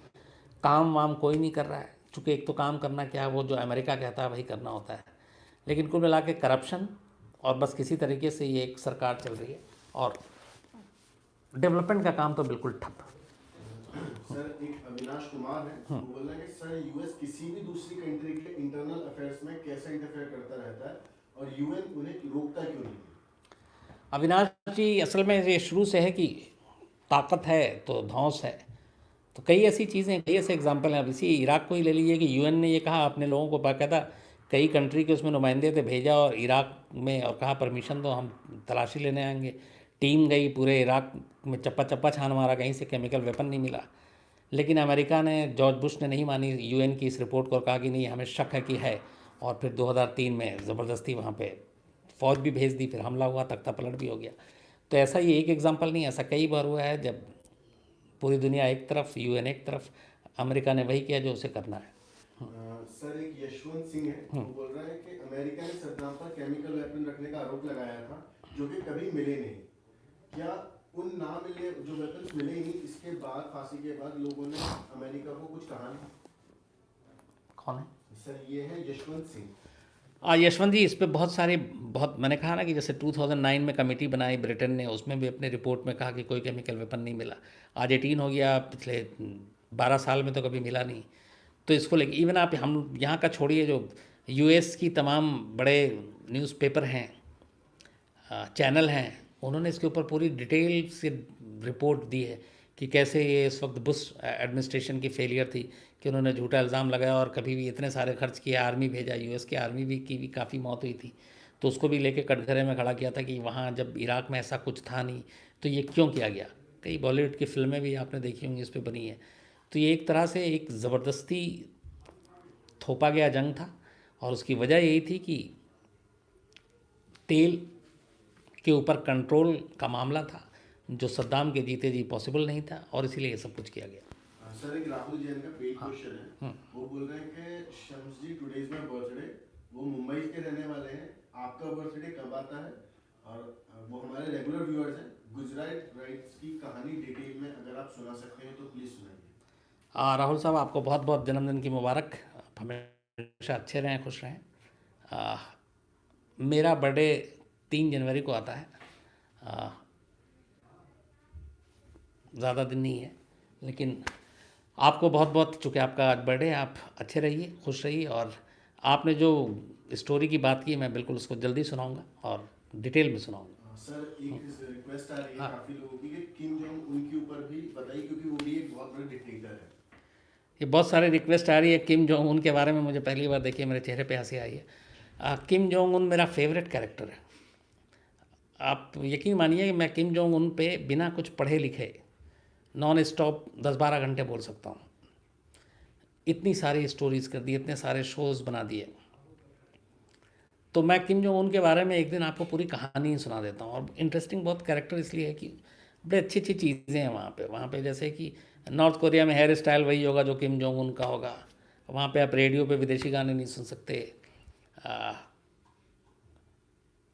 काम वाम कोई नहीं कर रहा है, चूँकि एक तो काम करना क्या है, वो जो अमेरिका कहता है वही करना होता है। लेकिन कुल मिला के करप्शन, और बस किसी तरीके से ये एक सरकार चल रही है, और डेवलपमेंट का काम तो बिल्कुल ठप। सर, एक अविनाश कुमार है, वो बोल रहे हैं कि सर यूएस किसी भी दूसरी कंट्री के इंटरनल अफेयर्स में कैसे इंटरफेयर करता रहता है और यूएन उन्हें रोकता क्यों नहीं? अविनाश जी, असल में ये शुरू से है कि ताकत है तो धौंस है, तो कई ऐसी चीज़ें, कई ऐसे एग्जाम्पल हैं। अब इसी इराक़ को ही ले लीजिए कि यूएन ने ये कहा अपने लोगों को, बाकायदा कई कंट्री के उसमें नुमाइंदे थे, भेजा और इराक़ में, और कहा परमिशन दो, हम तलाशी लेने आएंगे। टीम गई, पूरे इराक़ में चप्पा चप्पा छान मारा, कहीं से केमिकल वेपन नहीं मिला। लेकिन अमेरिका ने, जॉर्ज बुश ने नहीं मानी यूएन की इस रिपोर्ट को, और कहा कि नहीं, हमें शक है कि है, और फिर 2003 में ज़बरदस्ती वहाँ पे फ़ौज भी भेज दी, फिर हमला हुआ, तख्ता पलट भी हो गया। तो ऐसा ये एक एग्जाम्पल नहीं, ऐसा कई बार हुआ है जब पूरी दुनिया एक तरफ, यूएन एक तरफ, अमेरिका ने वही किया जो उसे करना है। सर, एक यशवंत सिंह है, वो बोल रहा है कि अमेरिका ने सद्दाम पर केमिकल वेपन रखने का आरोप लगाया था जो कि कभी मिले नहीं। क्या उन ना मिलने, जो वेपन्स मिले ही नहीं, इसके बाद, फांसी के बाद, लोगों ने अमेरिका को कुछ कहा नहीं? कौन है सर? ये है यशवंत सिंह। यशवंत जी, इस पे बहुत मैंने कहा ना कि जैसे 2009 में कमेटी बनाई ब्रिटेन ने, उसमें भी अपने रिपोर्ट में कहा कि कोई केमिकल वेपन नहीं मिला। आज 18 हो गया, पिछले 12 साल में तो कभी मिला नहीं। तो इसको लेके इवन आप हम यहाँ का छोड़िए, जो यूएस की तमाम बड़े न्यूज़पेपर हैं, चैनल हैं, उन्होंने इसके ऊपर पूरी डिटेल से रिपोर्ट दी है कि कैसे ये इस वक्त बुश एडमिनिस्ट्रेशन की फेलियर थी कि उन्होंने झूठा इल्ज़ाम लगाया और कभी भी इतने सारे खर्च किए, आर्मी भेजा, यूएस की आर्मी भी की भी काफ़ी मौत हुई थी। तो उसको भी लेके कटघरे में खड़ा किया था कि वहाँ जब इराक़ में ऐसा कुछ था नहीं तो ये क्यों किया गया। कई बॉलीवुड की फिल्में भी आपने देखी होंगी इस पर बनी है। तो ये एक तरह से एक ज़बरदस्ती थोपा गया जंग था, और उसकी वजह यही थी कि तेल के ऊपर कंट्रोल का मामला था, जो सद्दाम के जीते जी पॉसिबल नहीं था, और इसीलिए ये सब कुछ किया गया। सर, एक राहुल जैन का पेड क्वेश्चन है, वो बोल रहे हैं कि शम्स जी, टुडे इज माय बर्थडे, वो मुंबई के रहने वाले हैं, आपका बर्थडे कब आता है? और वो हमारे रेगुलर व्यूअर्स हैं, गुजरात राइट्स की कहानी डिटेल में अगर आप सुना सकते हैं तो प्लीज़ सुनाइए। राहुल साहब, आपको बहुत बहुत जन्मदिन की मुबारक, आप हमेशा अच्छे रहें, खुश रहें। मेरा बर्थडे 3 जनवरी को आता है, ज़्यादा दिन नहीं है, लेकिन आपको बहुत बहुत, चूँकि आपका आज बर्थडे है, आप अच्छे रहिए, खुश रहिए, और आपने जो स्टोरी की बात की मैं बिल्कुल उसको जल्दी सुनाऊंगा और डिटेल में सुनाऊंगा। सर, एक रिक्वेस्ट आ रही है काफ़ी लोगों की कि किम जोंग उनके ऊपर भी बताइए, क्योंकि वो भी एक बहुत बड़े डिक्टेटर है। ये बहुत सारे रिक्वेस्ट आ रही है किम जोंग उन के बारे में, मुझे पहली बार देखिए मेरे चेहरे पे हंसी आई है। किम जोंग उन मेरा फेवरेट कैरेक्टर है। आप यकीन मानिए कि मैं किम जोंग उन पे बिना कुछ पढ़े लिखे नॉन स्टॉप 10-12 घंटे बोल सकता हूँ। इतनी सारी स्टोरीज़ कर दी, इतने सारे शोज़ बना दिए। तो मैं किम जोंग उन के बारे में एक दिन आपको पूरी कहानी सुना देता हूँ। और इंटरेस्टिंग बहुत कैरेक्टर इसलिए है कि बड़े अच्छी अच्छी चीज़ें हैं वहाँ पे जैसे कि नॉर्थ कोरिया में हेयर स्टाइल वही होगा जो किम जोंग उन का होगा। वहाँ पे आप रेडियो पे विदेशी गाने नहीं सुन सकते।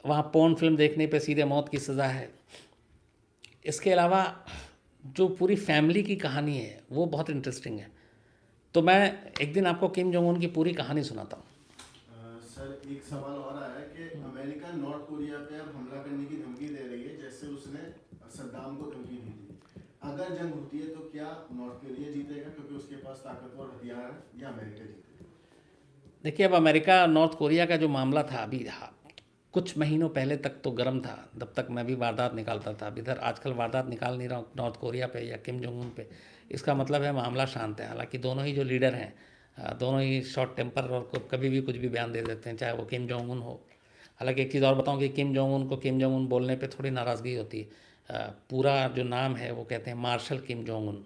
वहाँ पोर्न फिल्म देखने पे सीधे मौत की सज़ा है। इसके अलावा जो पूरी फैमिली की कहानी है वो बहुत इंटरेस्टिंग है। तो मैं एक दिन आपको किम जोंग उन की पूरी कहानी सुनाता हूँ। सर एक सवाल और आया है कि अमेरिका नॉर्थ कोरिया पे अब हमला करने की धमकी दे रही है, जैसे उसने सद्दाम को धमकी दी थी। अगर जंग होती है तो क्या नॉर्थ कोरिया जीतेगा क्योंकि उसके पास ताकतवर हथियार है, या अमेरिका जीतेगा? देखिए, अब अमेरिका नॉर्थ कोरिया का जो मामला था अभी, हाँ, कुछ महीनों पहले तक तो गर्म था, तब तक मैं भी वारदात निकालता था। अब इधर आजकल वारदात निकाल नहीं रहा हूँ नॉर्थ कोरिया पे या किम जोंग उन पे। इसका मतलब है मामला शांत है। हालांकि दोनों ही जो लीडर हैं, दोनों ही शॉर्ट टेम्पर और कभी भी कुछ भी बयान दे देते हैं, चाहे वो किम जोंग उन हो। हालांकि एक चीज़ और बताऊं कि किम जोंग उन को किम जोंग उन बोलने पे थोड़ी नाराज़गी होती है। पूरा जो नाम है वो कहते हैं मार्शल किम जोंग उन।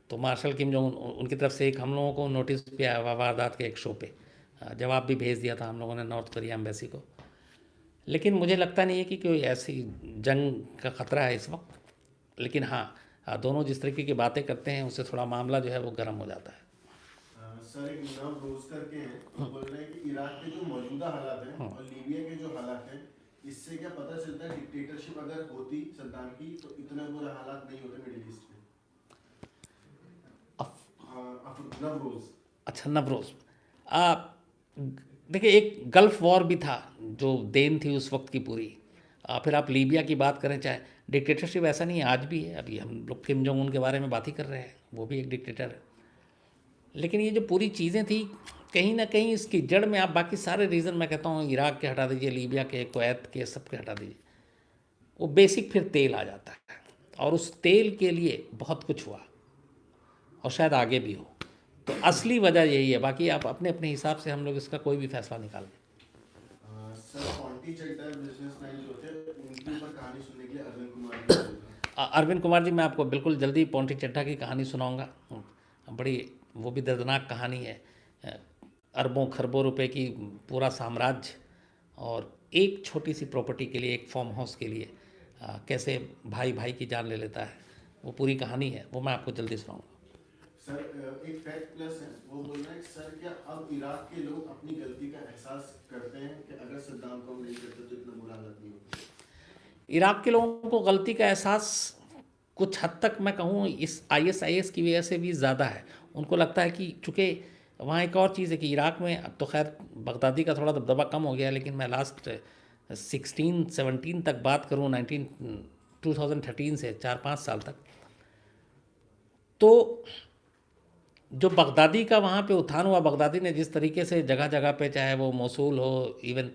तो मार्शल किम जोंग उनकी तरफ से एक हम लोगों को नोटिस भी आया हुआ वारदात के एक शो पे। जवाब भी भेज दिया था हम लोगों ने नॉर्थ कोरिया एम्बेसी को। लेकिन मुझे लगता नहीं है कि कोई ऐसी जंग का ख़तरा है इस वक्त। लेकिन हाँ, दोनों जिस तरीके की बातें करते हैं उससे थोड़ा मामला जो है वो गर्म हो जाता है। सर एक नव रोज करके हैं, वो बोल रहे हैं कि इराक के जो मौजूदा हालात हैं और लीबिया के जो हालात हैं, इससे क्या पता चलता है डिक्टेटरशिप अगर होती सद्दाम की तो इतने बुरे हालात नहीं होते मिडिल ईस्ट में? नवरोज। अच्छा, नवरोज़। देखिए, एक गल्फ़ वॉर भी था जो देन थी उस वक्त की पूरी। फिर आप लीबिया की बात करें, चाहे डिक्टेटरशिप ऐसा नहीं है, आज भी है। अभी हम लोग किम जोंग उन के बारे में बात ही कर रहे हैं, वो भी एक डिक्टेटर है। लेकिन ये जो पूरी चीज़ें थी, कहीं ना कहीं इसकी जड़ में आप बाकी सारे रीज़न मैं कहता हूँ इराक के हटा दीजिए, लीबिया के, कुवैत के, सब के हटा दीजिए, वो बेसिक फिर तेल आ जाता है। और उस तेल के लिए बहुत कुछ हुआ और शायद आगे भी हो। तो असली वजह यही है। बाकी आप अपने अपने हिसाब से हम लोग इसका कोई भी फैसला निकाल लें। सर पॉन्टी चड्ढा बिजनेसमैन जो थे उनके ऊपर कहानी सुनने के लिए अरविंद कुमार जी बोल रहे हैं। अरविंद कुमार जी, मैं आपको बिल्कुल जल्दी पॉन्टी चड्ढा की कहानी सुनाऊंगा। बड़ी वो भी दर्दनाक कहानी है। अरबों खरबों रुपए की पूरा साम्राज्य, और एक छोटी सी प्रॉपर्टी के लिए, एक फार्म हाउस के लिए कैसे भाई भाई की जान ले लेता है, वो पूरी कहानी है। वो मैं आपको जल्दी सुनाऊंगा। सर एक फैक्ट प्लस है, वो बोल रहे हैं सर क्या अब इराक के लोग अपनी गलती का एहसास करते हैं कि अगर सद्दाम को नहीं करते तो इतना बुरा हालत नहीं होता? इराक के लोगों को गलती का एहसास कुछ हद तक मैं कहूँ इस ISIS की वजह से भी ज़्यादा है। उनको लगता है कि चूँकि वहाँ एक और चीज़ है कि इराक में, अब तो खैर बगदादी का थोड़ा दबदबा कम हो गया है, लेकिन मैं लास्ट 16-17 तक बात करूँ, 2013 से 4-5 साल तक, तो जो बगदादी का वहाँ पे उत्थान हुआ, बगदादी ने जिस तरीके से जगह जगह पे, चाहे वो मोसूल हो, इवन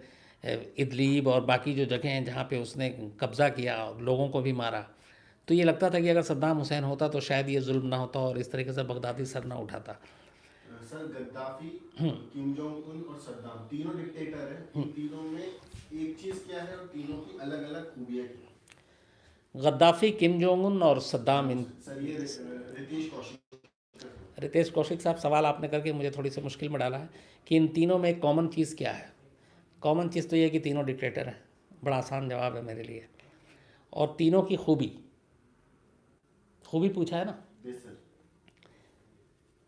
इदलीब और बाकी जो जगह हैं जहाँ पे उसने कब्ज़ा किया, लोगों को भी मारा, तो ये लगता था कि अगर सद्दाम हुसैन होता तो शायद ये जुल्म ना होता और इस तरीके से बगदादी सर ना उठाता। Sir Gaddafi, Kim Jong Un और सद्दाम तीनों डिक्टेटर हैं। इन तीनों में एक चीज़ क्या है और तीनों की अलग अलग खूबियाँ क्या? गद्दाफ़ी, किम जोंग उन और सद्दाम, इन सर ये रितेश कौशिक। रितेश कौशिक साहब, सवाल आपने करके मुझे थोड़ी सी मुश्किल में डाला है कि इन तीनों में एक कॉमन चीज़ क्या है। कॉमन चीज़ तो ये है कि तीनों डिक्टेटर हैं। बड़ा आसान जवाब है मेरे लिए। और तीनों की खूबी पूछा है ना।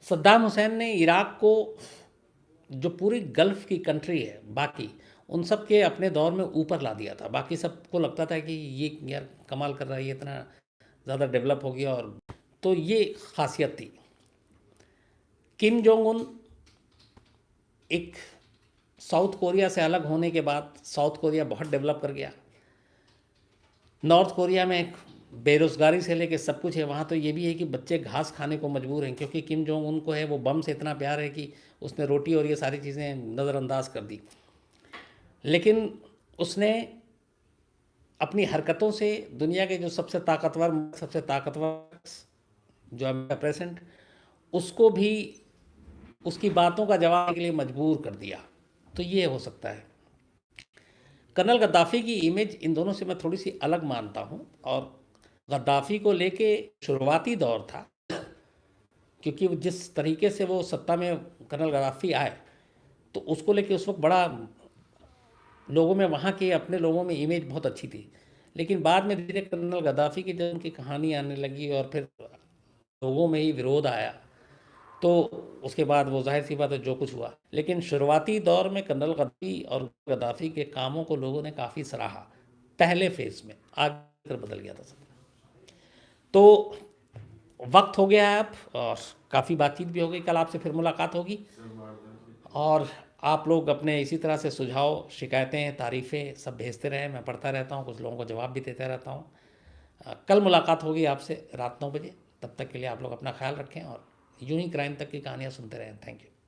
सद्दाम हुसैन ने इराक को, जो पूरी गल्फ़ की कंट्री है बाकी, उन सब के अपने दौर में ऊपर ला दिया था। बाकी सबको लगता था कि ये यार कमाल कर रहा है, ये इतना ज़्यादा डेवलप हो गया, और तो ये खासियत थी। किम जोंग उन एक साउथ कोरिया से अलग होने के बाद, साउथ कोरिया बहुत डेवलप कर गया। नॉर्थ कोरिया में बेरोज़गारी से लेके सब कुछ है। वहाँ तो ये भी है कि बच्चे घास खाने को मजबूर हैं, क्योंकि किम जोंग उन को है वो बम से इतना प्यार है कि उसने रोटी और ये सारी चीज़ें नज़रअंदाज कर दी। लेकिन उसने अपनी हरकतों से दुनिया के जो सबसे ताकतवर जो अमेरिका प्रेसिडेंट, उसको भी उसकी बातों का जवाब देने के लिए मजबूर कर दिया। तो ये हो सकता है। कर्नल गद्दाफ़ी की इमेज इन दोनों से मैं थोड़ी सी अलग मानता हूँ। और गद्दाफ़ी को लेके शुरुआती दौर था, क्योंकि जिस तरीके से वो सत्ता में कर्नल गद्दाफ़ी आए, तो उसको लेके उस वक्त बड़ा लोगों में, वहाँ के अपने लोगों में इमेज बहुत अच्छी थी। लेकिन बाद में धीरे कर्नल गद्दाफ़ी की जब उनकी कहानी आने लगी और फिर लोगों में ही विरोध आया, तो उसके बाद वो ज़ाहिर सी बात है जो कुछ हुआ। लेकिन शुरुआती दौर में कर्नल गद्दाफ़ी और गद्दाफ़ी के कामों को लोगों ने काफ़ी सराहा पहले फेज़ में, आगे बदल गया था सब। तो वक्त हो गया है अब, और काफ़ी बातचीत भी हो गई। कल आपसे फिर मुलाकात होगी, और आप लोग अपने इसी तरह से सुझाव, शिकायतें, तारीफ़ें सब भेजते रहें। मैं पढ़ता रहता हूँ, कुछ लोगों को जवाब भी देता रहता हूँ। कल मुलाकात होगी आपसे रात 9 बजे। तब तक के लिए आप लोग अपना ख्याल रखें और यूं ही क्राइम तक की कहानियाँ सुनते रहें। Thank you.